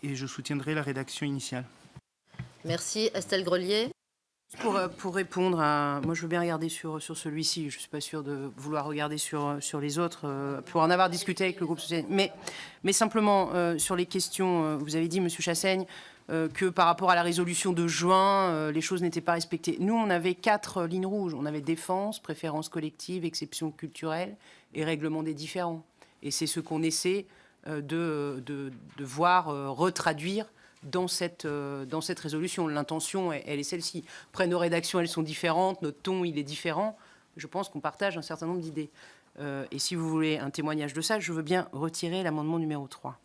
et je soutiendrai la rédaction initiale. Merci. Estelle Grelier. Pour répondre à... Moi, je veux bien regarder sur celui-ci. Je ne suis pas sûre de vouloir regarder sur les autres, pour en avoir discuté avec le groupe socialiste. Mais simplement, sur les questions, vous avez dit, Monsieur Chassaigne, que par rapport à la résolution de juin, les choses n'étaient pas respectées. Nous, on avait 4 lignes rouges. On avait défense, préférence collective, exception culturelle et règlement des différends. Et c'est ce qu'on essaie de voir retraduire dans cette résolution. L'intention, elle est celle-ci. Après, nos rédactions, elles sont différentes, notre ton, il est différent. Je pense qu'on partage un certain nombre d'idées. Et si vous voulez un témoignage de ça, je veux bien retirer l'amendement numéro 3.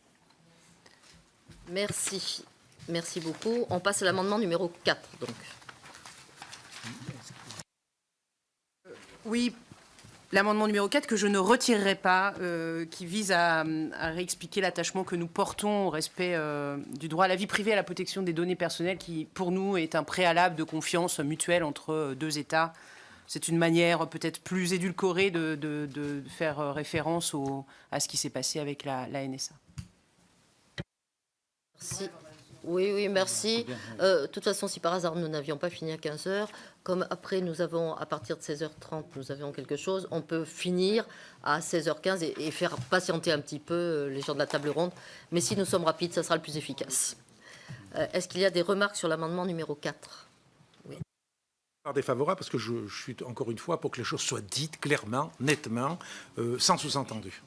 Merci. Merci beaucoup. On passe à l'amendement numéro 4, donc. Oui, l'amendement numéro 4 que je ne retirerai pas, qui vise à réexpliquer l'attachement que nous portons au respect du droit à la vie privée et à la protection des données personnelles, qui, pour nous, est un préalable de confiance mutuelle entre deux États. C'est une manière peut-être plus édulcorée de faire référence à ce qui s'est passé avec la NSA. Merci. Oui, merci. De toute façon, si par hasard nous n'avions pas fini à 15h, comme après nous avons, à partir de 16h30, nous avions quelque chose, on peut finir à 16h15 et faire patienter un petit peu les gens de la table ronde. Mais si nous sommes rapides, ça sera le plus efficace. Est-ce qu'il y a des remarques sur l'amendement numéro 4 ? Oui. Défavorable parce que je suis encore une fois pour que les choses soient dites clairement, nettement, sans sous-entendu.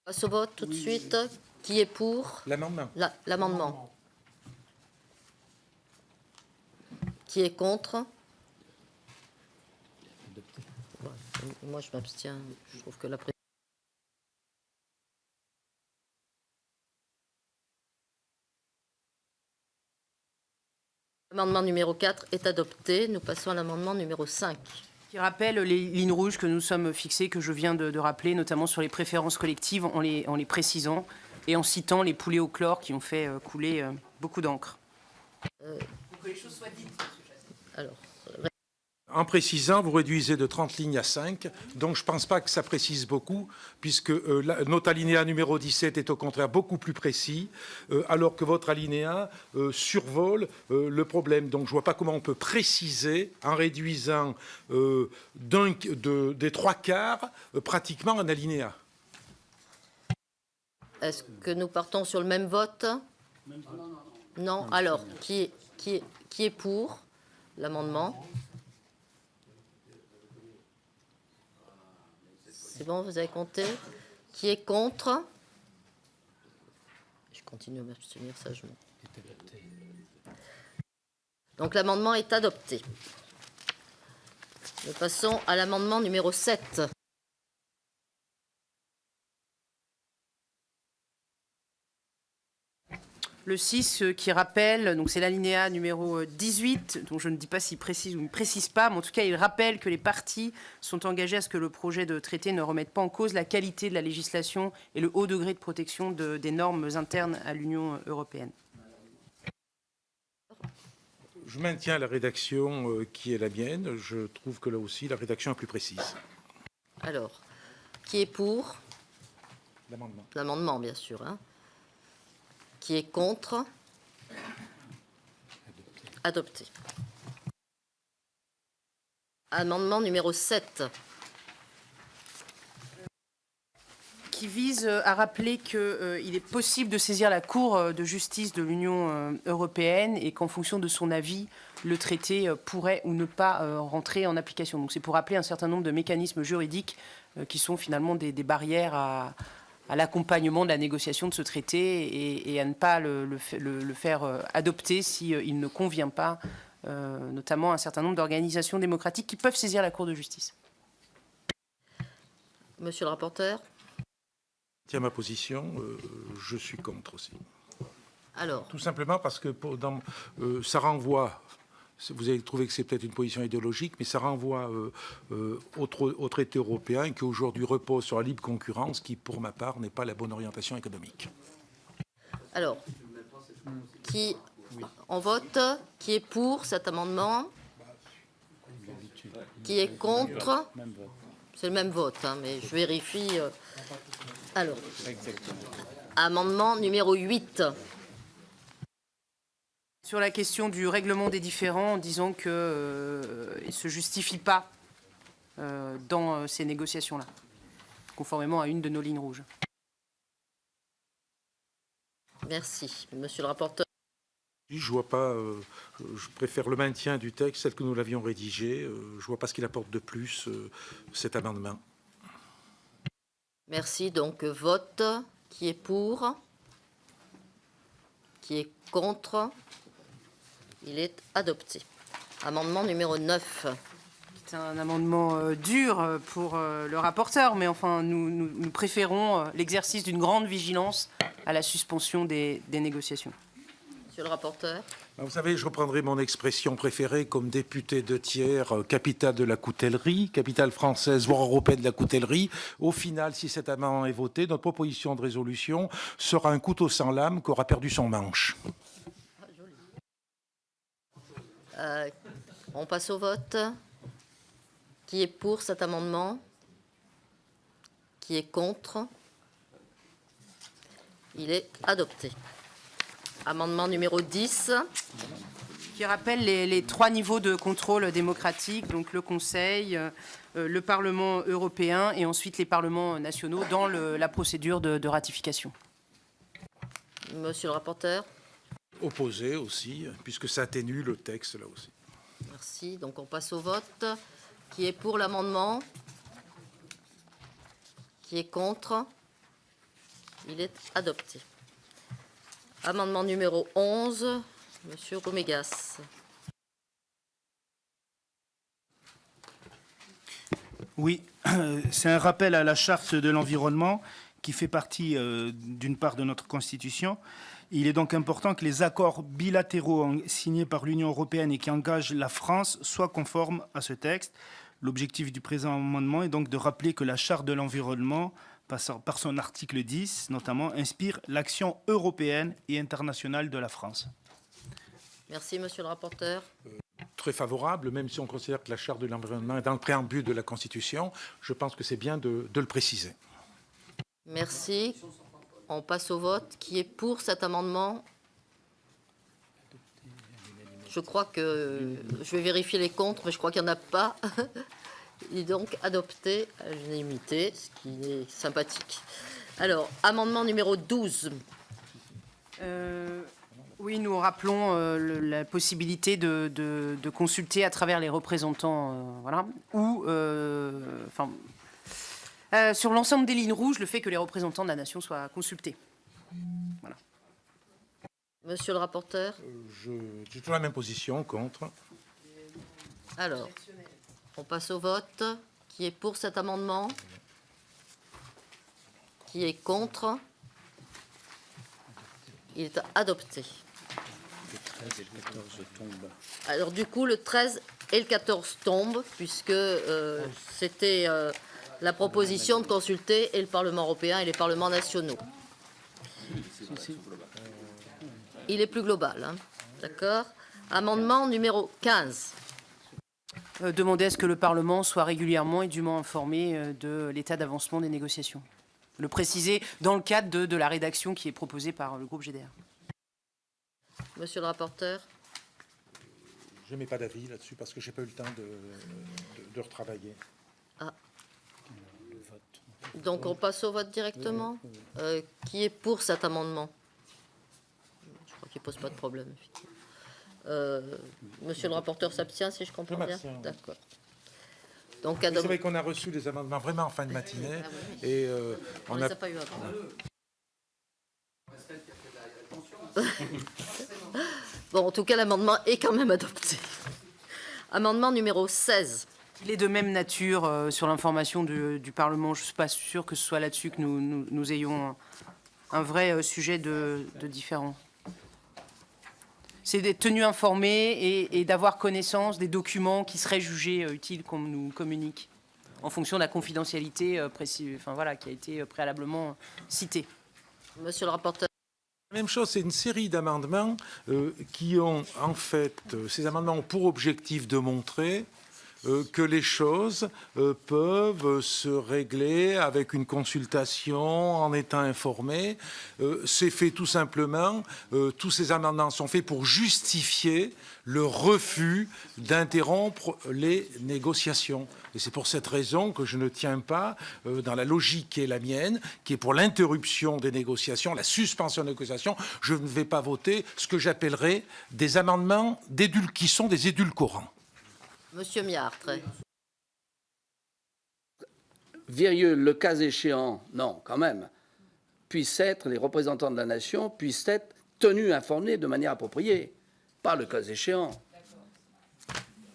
On passe au vote tout de suite. Qui est pour l'amendement? L'amendement. Qui est contre? Moi, je m'abstiens. Je trouve que la L'amendement numéro 4 est adopté. Nous passons à l'amendement numéro 5. Qui rappelle les lignes rouges que nous sommes fixées, que je viens de rappeler, notamment sur les préférences collectives, en les précisant et en citant les poulets au chlore qui ont fait couler beaucoup d'encre. Pour que les choses soient dites. Alors, en précisant, vous réduisez de 30 lignes à 5, donc je ne pense pas que ça précise beaucoup, puisque notre alinéa numéro 17 est au contraire beaucoup plus précis, alors que votre alinéa survole le problème. Donc je ne vois pas comment on peut préciser en réduisant des 3/4 pratiquement un alinéa. est-ce que nous partons sur le même vote? Non. Alors, qui est pour l'amendement? C'est bon, vous avez compté? Qui est contre? Je continue à m'abstenir sagement. Donc l'amendement est adopté. Nous passons à l'amendement numéro 7. Le 6 qui rappelle, donc c'est l'alinéa numéro 18, dont je ne dis pas s'il précise ou ne précise pas, mais en tout cas il rappelle que les parties sont engagées à ce que le projet de traité ne remette pas en cause la qualité de la législation et le haut degré de protection des normes internes à l'Union européenne. Je maintiens la rédaction qui est la mienne. Je trouve que là aussi la rédaction est plus précise. Alors, qui est pour L'amendement. l'amendement, bien sûr, hein. Qui est contre? Adopté. Amendement numéro 7. Qui vise à rappeler qu'il est possible de saisir la Cour de justice de l'Union européenne et qu'en fonction de son avis, le traité pourrait ou ne pas rentrer en application. Donc c'est pour rappeler un certain nombre de mécanismes juridiques qui sont finalement des barrières à l'accompagnement de la négociation de ce traité et à ne pas le faire adopter s'il ne convient pas, notamment à un certain nombre d'organisations démocratiques qui peuvent saisir la Cour de justice. Monsieur le rapporteur. Tiens, ma position, je suis contre aussi. Alors, Tout simplement parce que ça renvoie, vous avez trouvé que c'est peut-être une position idéologique, mais ça renvoie au traité européen qui aujourd'hui repose sur la libre concurrence, qui pour ma part n'est pas la bonne orientation économique. alors, on vote. Qui est pour cet amendement? Qui est contre? C'est le même vote, hein, mais je vérifie. Alors, amendement numéro 8. Sur la question du règlement des différends, disons qu'il ne se justifie pas dans ces négociations-là, conformément à une de nos lignes rouges. Merci. Monsieur le rapporteur. Je vois pas, je préfère le maintien du texte, tel que nous l'avions rédigé. Je vois pas ce qu'il apporte de plus, cet amendement. Merci. Donc, vote. Qui est pour? Qui est contre? Il est adopté. Amendement numéro 9. C'est un amendement dur pour le rapporteur, mais enfin, nous préférons l'exercice d'une grande vigilance à la suspension des négociations. Monsieur le rapporteur. Vous savez, je reprendrai mon expression préférée comme député de tiers, capitale de la coutellerie, capitale française, voire européenne de la coutellerie. Au final, si cet amendement est voté, notre proposition de résolution sera un couteau sans lame qui aura perdu son manche. On passe au vote. Qui est pour cet amendement? Qui est contre? Il est adopté. Amendement numéro 10. Qui rappelle les 3 niveaux de contrôle démocratique, donc le Conseil, le Parlement européen et ensuite les parlements nationaux dans la procédure de ratification. Monsieur le rapporteur. Opposé aussi, puisque ça atténue le texte là aussi. Merci. Donc on passe au vote. Qui est pour l'amendement? Qui est contre? Il est adopté. Amendement numéro 11, Monsieur Romégas. Oui, c'est un rappel à la charte de l'environnement qui fait partie d'une part de notre Constitution. Il est donc important que les accords bilatéraux signés par l'Union européenne et qui engagent la France soient conformes à ce texte. L'objectif du présent amendement est donc de rappeler que la charte de l'environnement, par son article 10 notamment, inspire l'action européenne et internationale de la France. Merci, monsieur le rapporteur. Très favorable, même si on considère que la charte de l'environnement est dans le préambule de la Constitution. Je pense que c'est bien de le préciser. Merci. On passe au vote. Qui est pour cet amendement? Je crois que... Je vais vérifier les contre, mais je crois qu'il n'y en a pas. Il est donc adopté à l'unanimité, ce qui est sympathique. Alors, amendement numéro 12. Oui, nous rappelons la possibilité de consulter à travers les représentants, voilà, ou sur l'ensemble des lignes rouges, le fait que les représentants de la nation soient consultés. Voilà. Monsieur le rapporteur. J'ai toujours la même position, contre. Alors, on passe au vote. Qui est pour cet amendement? Qui est contre? Il est adopté. Le 13 et le 14 tombent. Alors du coup, le 13 et le 14 tombent, puisque c'était la proposition de consulter et le Parlement européen et les parlements nationaux. Il est plus global, hein. D'accord. Amendement numéro 15. Demander à ce que le Parlement soit régulièrement et dûment informé de l'état d'avancement des négociations. Le préciser dans le cadre de la rédaction qui est proposée par le groupe GDR. Monsieur le rapporteur. Je n'ai pas d'avis là-dessus parce que je n'ai pas eu le temps de retravailler. Donc on passe au vote directement. Qui est pour cet amendement? Je crois qu'il ne pose pas de problème. Monsieur le rapporteur s'abstient, si je comprends bien. m'abstiens, oui. D'accord. Donc, C'est vrai qu'on a reçu les amendements vraiment en fin de matinée. Et on ne les a pas eu avant. Bon, en tout cas, l'amendement est quand même adopté. Amendement numéro 16. Il est de même nature sur l'information du Parlement. Je ne suis pas sûr que ce soit là-dessus que nous ayons un vrai sujet de différend. C'est d'être tenu informé et d'avoir connaissance des documents qui seraient jugés utiles qu'on nous communique en fonction de la confidentialité qui a été préalablement citée. Monsieur le rapporteur. La même chose, c'est une série d'amendements qui ont, en fait, ces amendements ont pour objectif de montrer que les choses peuvent se régler avec une consultation, en étant informé. C'est fait tout simplement, tous ces amendements sont faits pour justifier le refus d'interrompre les négociations. Et c'est pour cette raison que je ne tiens pas dans la logique qui est la mienne, qui est pour l'interruption des négociations, la suspension des négociations. Je ne vais pas voter ce que j'appellerais des amendements qui sont des édulcorants. Monsieur Miartre. Virieux, le cas échéant, non, quand même, les représentants de la nation puissent être tenus informés de manière appropriée, pas le cas échéant.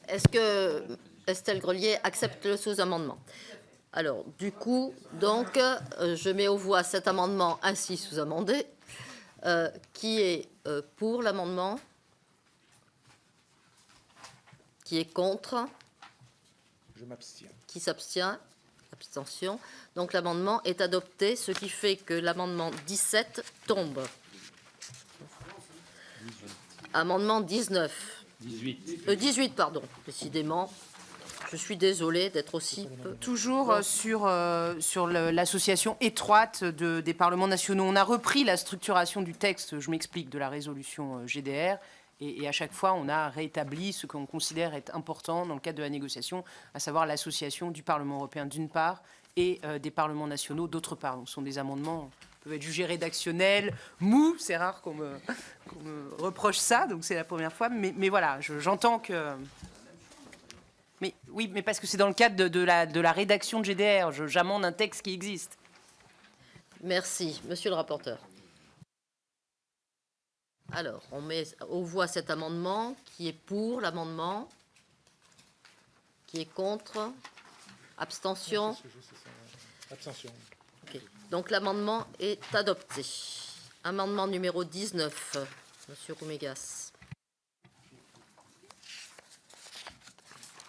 Est-ce que Estelle Grelier accepte le sous-amendement? Alors, du coup, donc, je mets aux voix cet amendement ainsi sous-amendé. Qui est pour l'amendement? Qui est contre? Je m'abstiens. Qui s'abstient? Abstention. Donc l'amendement est adopté, ce qui fait que l'amendement 17 tombe. Amendement 19. 18, pardon, décidément. Je suis désolée d'être aussi peu. Toujours sur l'association étroite des parlements nationaux. On a repris la structuration du texte, je m'explique, de la résolution GDR. Et à chaque fois, on a rétabli ce qu'on considère être important dans le cadre de la négociation, à savoir l'association du Parlement européen d'une part et des parlements nationaux d'autre part. Donc, ce sont des amendements qui peuvent être jugés rédactionnels, mous. C'est rare qu'on me reproche ça, donc c'est la première fois. Mais voilà, j'entends que... Mais oui, mais parce que c'est dans le cadre de la rédaction de GDR. J'amende un texte qui existe. Merci. Monsieur le rapporteur. Alors, on met aux voix cet amendement. Qui est pour l'amendement? Qui est contre? Abstention? Abstention. Okay. Donc l'amendement est adopté. Amendement numéro 19. Monsieur Roumégas.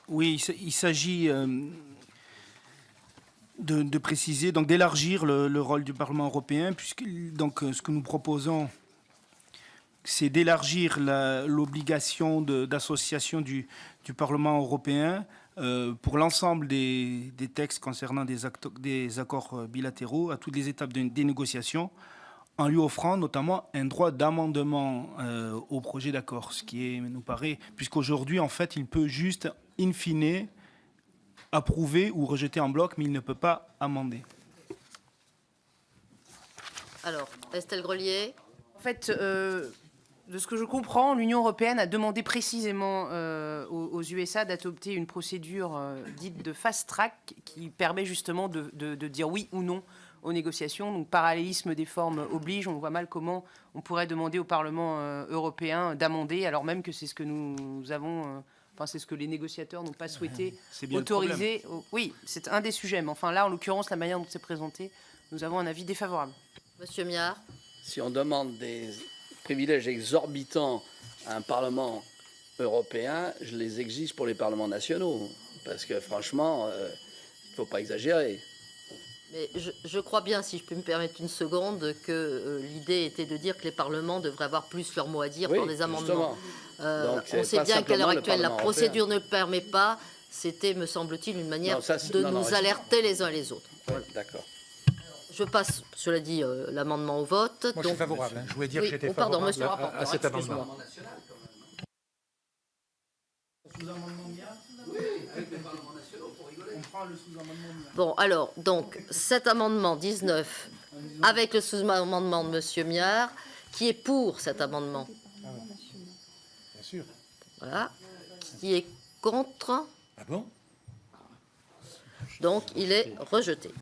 Oui, il s'agit de préciser, donc d'élargir le rôle du Parlement européen, puisque donc ce que nous proposons, c'est d'élargir l'obligation d'association du Parlement européen pour l'ensemble des textes concernant des accords bilatéraux à toutes les étapes des négociations, en lui offrant notamment un droit d'amendement au projet d'accord, ce qui nous paraît, puisqu'aujourd'hui, en fait, il peut juste, in fine, approuver ou rejeter en bloc, mais il ne peut pas amender. Alors, Estelle Grelier. En fait, de ce que je comprends, l'Union européenne a demandé précisément aux USA d'adopter une procédure dite de fast track qui permet justement de dire oui ou non aux négociations. Donc, parallélisme des formes oblige. On voit mal comment on pourrait demander au Parlement européen d'amender, alors même que c'est ce que nous avons... c'est ce que les négociateurs n'ont pas souhaité autoriser. Oui, c'est un des sujets. Mais enfin, là, en l'occurrence, la manière dont c'est présenté, nous avons un avis défavorable. Monsieur Miard. Si on demande des privilèges exorbitants à un Parlement européen, je les exige pour les parlements nationaux. Parce que franchement, il ne faut pas exagérer. Mais je crois bien, si je peux me permettre une seconde, que l'idée était de dire que les parlements devraient avoir plus leur mot à dire pour des amendements. On sait bien qu'à l'heure actuelle, la procédure ne le permet pas. C'était, me semble-t-il, une manière de nous alerter les uns les autres. Voilà. D'accord. Je passe, cela dit, l'amendement au vote. Moi, je suis favorable. Je voulais dire que j'étais favorable monsieur le rapporteur, à cet amendement. Bon, alors, donc, cet amendement 19, avec le sous-amendement de M. Miard, qui est pour cet amendement? Bien sûr. Voilà. Qui est contre? Ah bon? Donc, il est rejeté.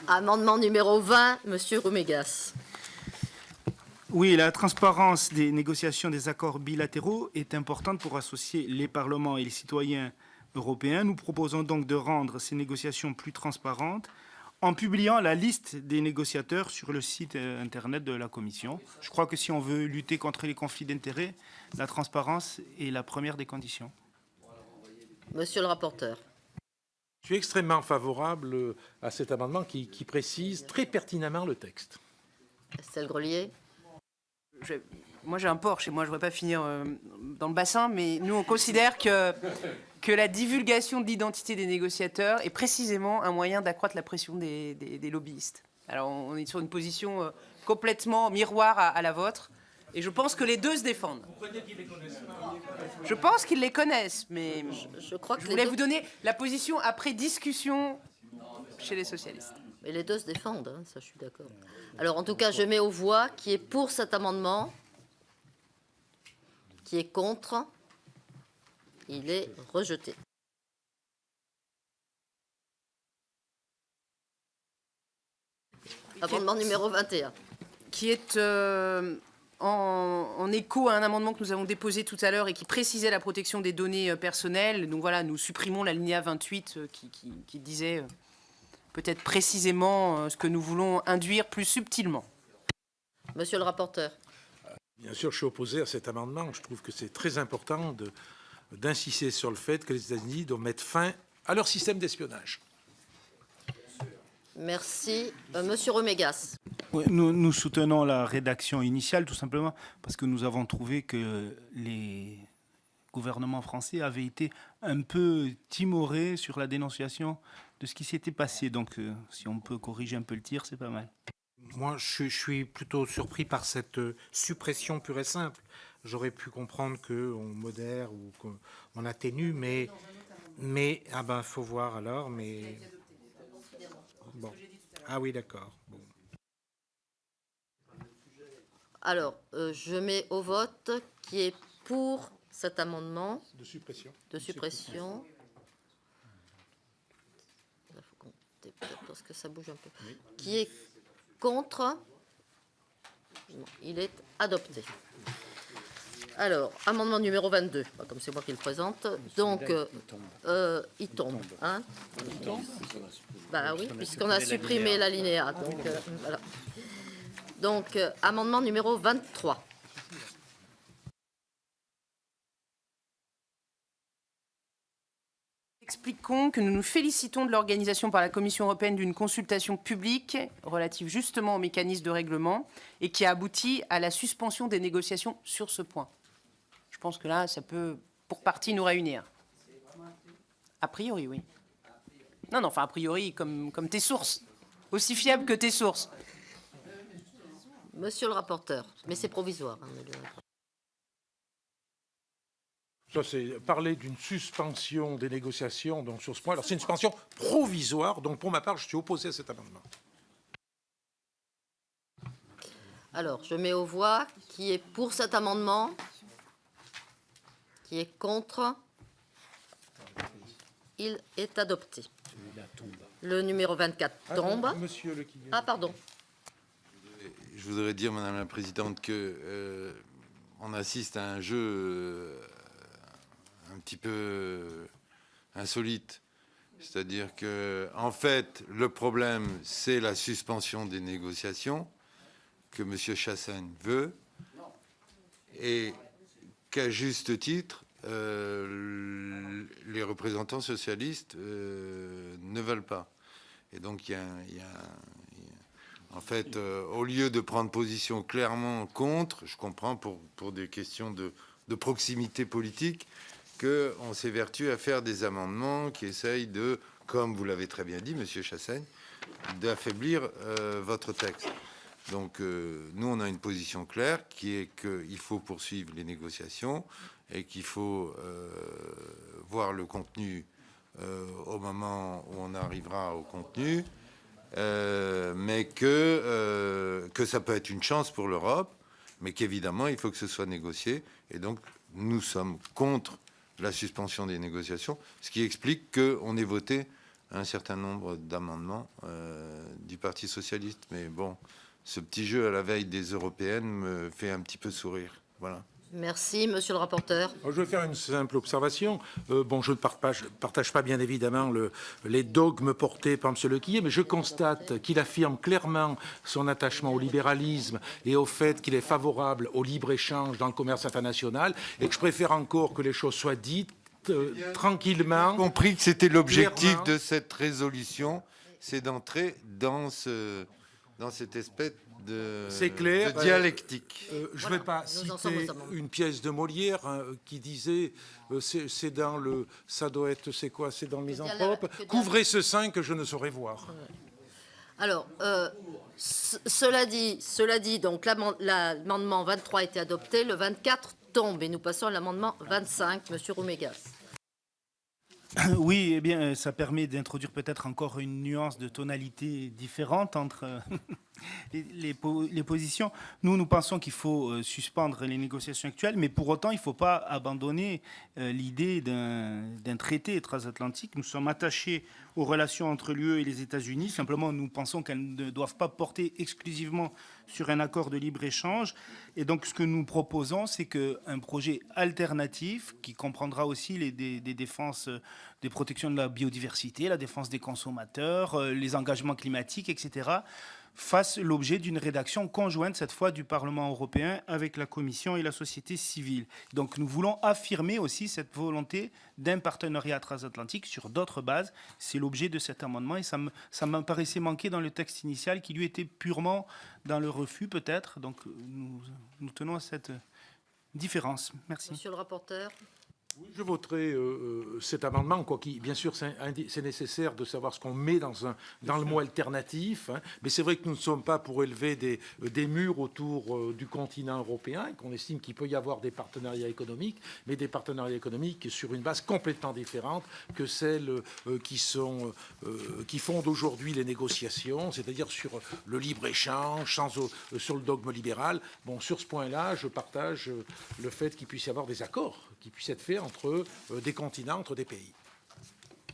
Amendement numéro 20, Monsieur Roumégas. Oui, la transparence des négociations des accords bilatéraux est importante pour associer les parlements et les citoyens européens. Nous proposons donc de rendre ces négociations plus transparentes en publiant la liste des négociateurs sur le site internet de la Commission. Je crois que si on veut lutter contre les conflits d'intérêts, la transparence est la première des conditions. Monsieur le rapporteur. Je suis extrêmement favorable à cet amendement qui précise très pertinemment le texte. Estelle Grelier. Moi, j'ai un port chez moi, je ne voudrais pas finir dans le bassin, mais nous, on considère que la divulgation de l'identité des négociateurs est précisément un moyen d'accroître la pression des lobbyistes. Alors, on est sur une position complètement miroir à la vôtre, et je pense que les deux se défendent. Je pense qu'ils les connaissent, mais Je crois que je voulais vous donner la position après discussion chez les socialistes. Mais les deux se défendent, hein, ça je suis d'accord. Alors en tout cas, je mets aux voix qui est pour cet amendement, qui est contre, il est rejeté. Amendement numéro 21. Qui est en écho à un amendement que nous avons déposé tout à l'heure et qui précisait la protection des données personnelles. Donc voilà, nous supprimons l'alinéa 28 qui disait peut-être précisément ce que nous voulons induire plus subtilement. Monsieur le rapporteur. Bien sûr, je suis opposé à cet amendement. Je trouve que c'est très important d'insister sur le fait que les États-Unis doivent mettre fin à leur système d'espionnage. Merci. Monsieur Roumégas. Oui, nous soutenons la rédaction initiale, tout simplement, parce que nous avons trouvé que les gouvernements français avaient été un peu timorés sur la dénonciation de ce qui s'était passé. Donc, si on peut corriger un peu le tir, c'est pas mal. Moi, je suis plutôt surpris par cette suppression pure et simple. J'aurais pu comprendre qu'on modère ou qu'on atténue, mais ah ben, faut voir alors, mais bon. Ah oui, d'accord. Bon. Alors, je mets au vote qui est pour cet amendement De suppression. de suppression. Il faut compter peut-être parce que ça bouge un peu. Qui est contre? Non, il est adopté. Alors, amendement numéro 22, comme c'est moi qui le présente, donc il tombe. Hein, bah oui, puisqu'on a supprimé l'alinéa. Donc, voilà. Donc, amendement numéro 23. Expliquons que nous nous félicitons de l'organisation par la Commission européenne d'une consultation publique relative justement au mécanisme de règlement et qui a abouti à la suspension des négociations sur ce point. Je pense que là, ça peut pour partie nous réunir. A priori, oui. Non, enfin, a priori, comme tes sources. Aussi fiable que tes sources. Monsieur le rapporteur, mais c'est provisoire. Hein, Ça, c'est parler d'une suspension des négociations donc, sur ce point. Alors, c'est une suspension provisoire. Donc, pour ma part, je suis opposé à cet amendement. Alors, je mets aux voix qui est pour cet amendement, qui est contre. Il est adopté. Le numéro 24 tombe. Monsieur Le Ah, pardon. Je voudrais dire, Madame la Présidente, que on assiste à un jeu un petit peu insolite. C'est-à-dire que, en fait, le problème, c'est la suspension des négociations que M. Chassaigne veut, et qu'à juste titre, les représentants socialistes ne veulent pas. Et donc, en fait, au lieu de prendre position clairement contre, je comprends pour des questions de proximité politique, qu'on s'évertue à faire des amendements qui essayent de, comme vous l'avez très bien dit, Monsieur Chassaigne, d'affaiblir votre texte. Donc, nous, on a une position claire qui est qu'il faut poursuivre les négociations et qu'il faut voir le contenu au moment où on arrivera au contenu, mais que ça peut être une chance pour l'Europe, mais qu'évidemment, il faut que ce soit négocié. Et donc, nous sommes contre la suspension des négociations, ce qui explique qu'on ait voté un certain nombre d'amendements du Parti socialiste. Mais bon, ce petit jeu à la veille des européennes me fait un petit peu sourire. Voilà. Merci, monsieur le rapporteur. Je vais faire une simple observation. Bon, je ne partage pas bien évidemment les dogmes portés par M. Lequillier, mais je constate qu'il affirme clairement son attachement au libéralisme et au fait qu'il est favorable au libre-échange dans le commerce international et que je préfère encore que les choses soient dites tranquillement. J'ai compris que c'était l'objectif clairement. de cette résolution, c'est d'entrer dans cette espèce C'est clair. de dialectique. Je ne vais pas nous en sommes citer aux amendements. une pièce de Molière qui disait c'est dans le ça doit être c'est quoi c'est dans le misanthrope. Couvrez ce sein que je ne saurais voir. Alors, cela dit, donc l'amendement 23 a été adopté, le 24 tombe et nous passons à l'amendement 25, monsieur Roumégas. Oui, eh bien, ça permet d'introduire peut-être encore une nuance de tonalité différente entre les positions. Nous pensons qu'il faut suspendre les négociations actuelles, mais pour autant, il ne faut pas abandonner l'idée d'un traité transatlantique. Nous sommes attachés aux relations entre l'UE et les États-Unis. Simplement, nous pensons qu'elles ne doivent pas porter exclusivement sur un accord de libre-échange. Et donc, ce que nous proposons, c'est qu'un projet alternatif, qui comprendra aussi des défenses, des protections de la biodiversité, la défense des consommateurs, les engagements climatiques, etc., fasse l'objet d'une rédaction conjointe, cette fois du Parlement européen, avec la Commission et la société civile. Donc nous voulons affirmer aussi cette volonté d'un partenariat transatlantique sur d'autres bases. C'est l'objet de cet amendement et ça me paraissait manquer dans le texte initial qui lui était purement dans le refus peut-être. Donc nous tenons à cette différence. Merci. Monsieur le rapporteur. Oui, je voterai cet amendement, quoi qu'il, bien sûr, c'est nécessaire de savoir ce qu'on met dans le mot alternatif, hein, mais c'est vrai que nous ne sommes pas pour élever des murs autour du continent européen, et qu'on estime qu'il peut y avoir des partenariats économiques, mais des partenariats économiques sur une base complètement différente que celles qui fondent aujourd'hui les négociations, c'est-à-dire sur le libre-échange, sur le dogme libéral. Bon, sur ce point-là, je partage le fait qu'il puisse y avoir des accords qui puissent être faits entre des continents, entre des pays.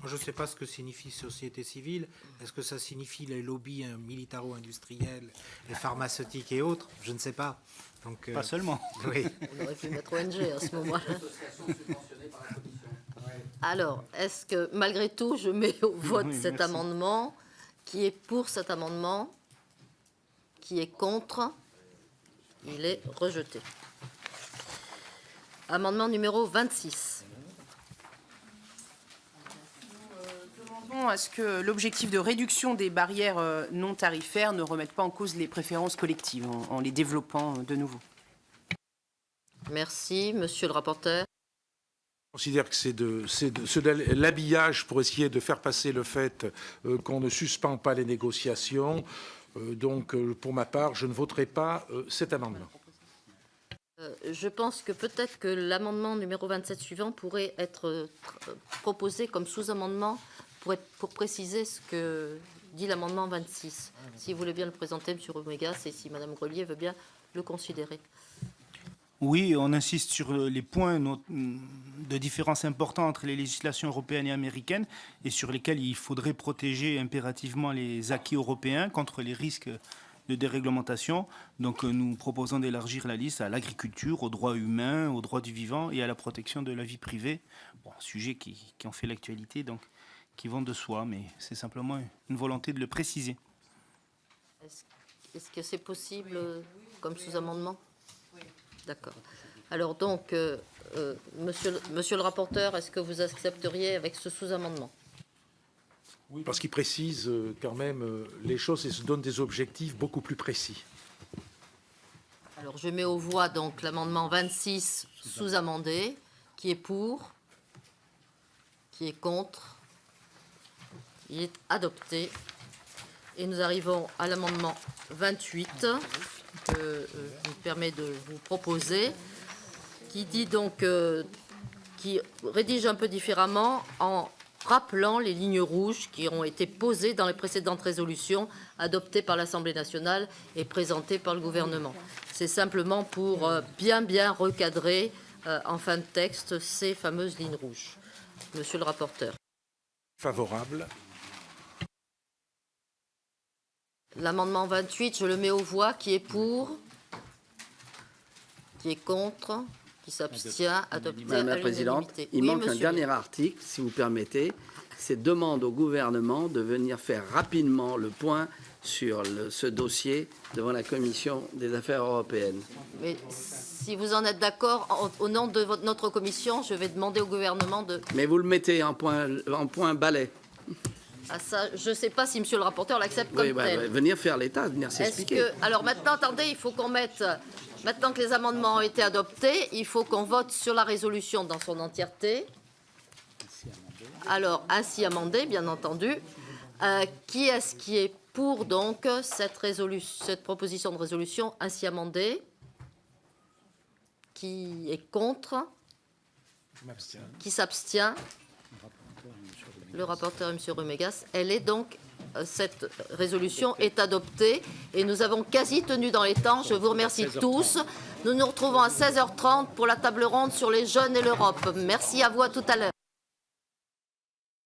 Je ne sais pas ce que signifie société civile. Est-ce que ça signifie les lobbies militaro-industriels, les pharmaceutiques et autres? Je ne sais pas. Donc, pas seulement. Oui. On aurait pu mettre ONG à ce moment-là. Alors, est-ce que, malgré tout, je mets au vote cet amendement? Qui est pour cet amendement? Qui est contre? Il est rejeté. Amendement numéro 26. À ce que l'objectif de réduction des barrières non tarifaires ne remette pas en cause les préférences collectives en les développant de nouveau. Merci, monsieur le rapporteur. Je considère que c'est de l'habillage pour essayer de faire passer le fait qu'on ne suspend pas les négociations. Donc, pour ma part, je ne voterai pas cet amendement. Je pense que peut-être que l'amendement numéro 27 suivant pourrait être proposé comme sous-amendement pour préciser ce que dit l'amendement 26. Si vous voulez bien le présenter, M. Roumégas, et si Mme Grelier veut bien le considérer. Oui, on insiste sur les points de différence importants entre les législations européennes et américaines et sur lesquels il faudrait protéger impérativement les acquis européens contre les risques de déréglementation. Donc nous proposons d'élargir la liste à l'agriculture, aux droits humains, aux droits du vivant et à la protection de la vie privée. Bon, sujets qui ont fait l'actualité, donc qui vont de soi, mais c'est simplement une volonté de le préciser. Est-ce que c'est possible comme sous-amendement? Oui. D'accord. Alors donc, monsieur le rapporteur, est-ce que vous accepteriez avec ce sous-amendement? Oui, parce qu'il précise quand même les choses et se donne des objectifs beaucoup plus précis. Alors je mets aux voix donc l'amendement 26 sous-amendé. Qui est pour? Qui est contre? Il est adopté. Et nous arrivons à l'amendement 28 que je me permets de vous proposer, qui dit donc, qui rédige un peu différemment en rappelant les lignes rouges qui ont été posées dans les précédentes résolutions adoptées par l'Assemblée nationale et présentées par le gouvernement. C'est simplement pour bien recadrer en fin de texte ces fameuses lignes rouges. Monsieur le rapporteur. Favorable. L'amendement 28, je le mets aux voix. Qui est pour? Qui est contre? Qui s'abstient? Adopté Madame à la Présidente, l'unanimité. il Oui, manque un monsieur. dernier article, si vous permettez. C'est demande au gouvernement de venir faire rapidement le point sur ce dossier devant la Commission des affaires européennes. Mais si vous en êtes d'accord, au nom de notre commission, je vais demander au gouvernement de... Mais vous le mettez en point balai. Ah, ça, je ne sais pas si monsieur le rapporteur l'accepte comme Oui, tel. venir faire l'état, venir Est-ce s'expliquer. que... Alors maintenant, attendez, il faut qu'on mette... Maintenant que les amendements ont été adoptés, il faut qu'on vote sur la résolution dans son entièreté. Alors, ainsi amendé, bien entendu. Qui est-ce qui est pour, donc, cette proposition de résolution ainsi amendée? Qui est contre? Qui s'abstient? Le rapporteur est M. Rumégas. Elle est donc, cette résolution est adoptée et nous avons quasi tenu dans les temps. Je vous remercie tous. Nous nous retrouvons à 16h30 pour la table ronde sur les jeunes et l'Europe. Merci à vous, à tout à l'heure.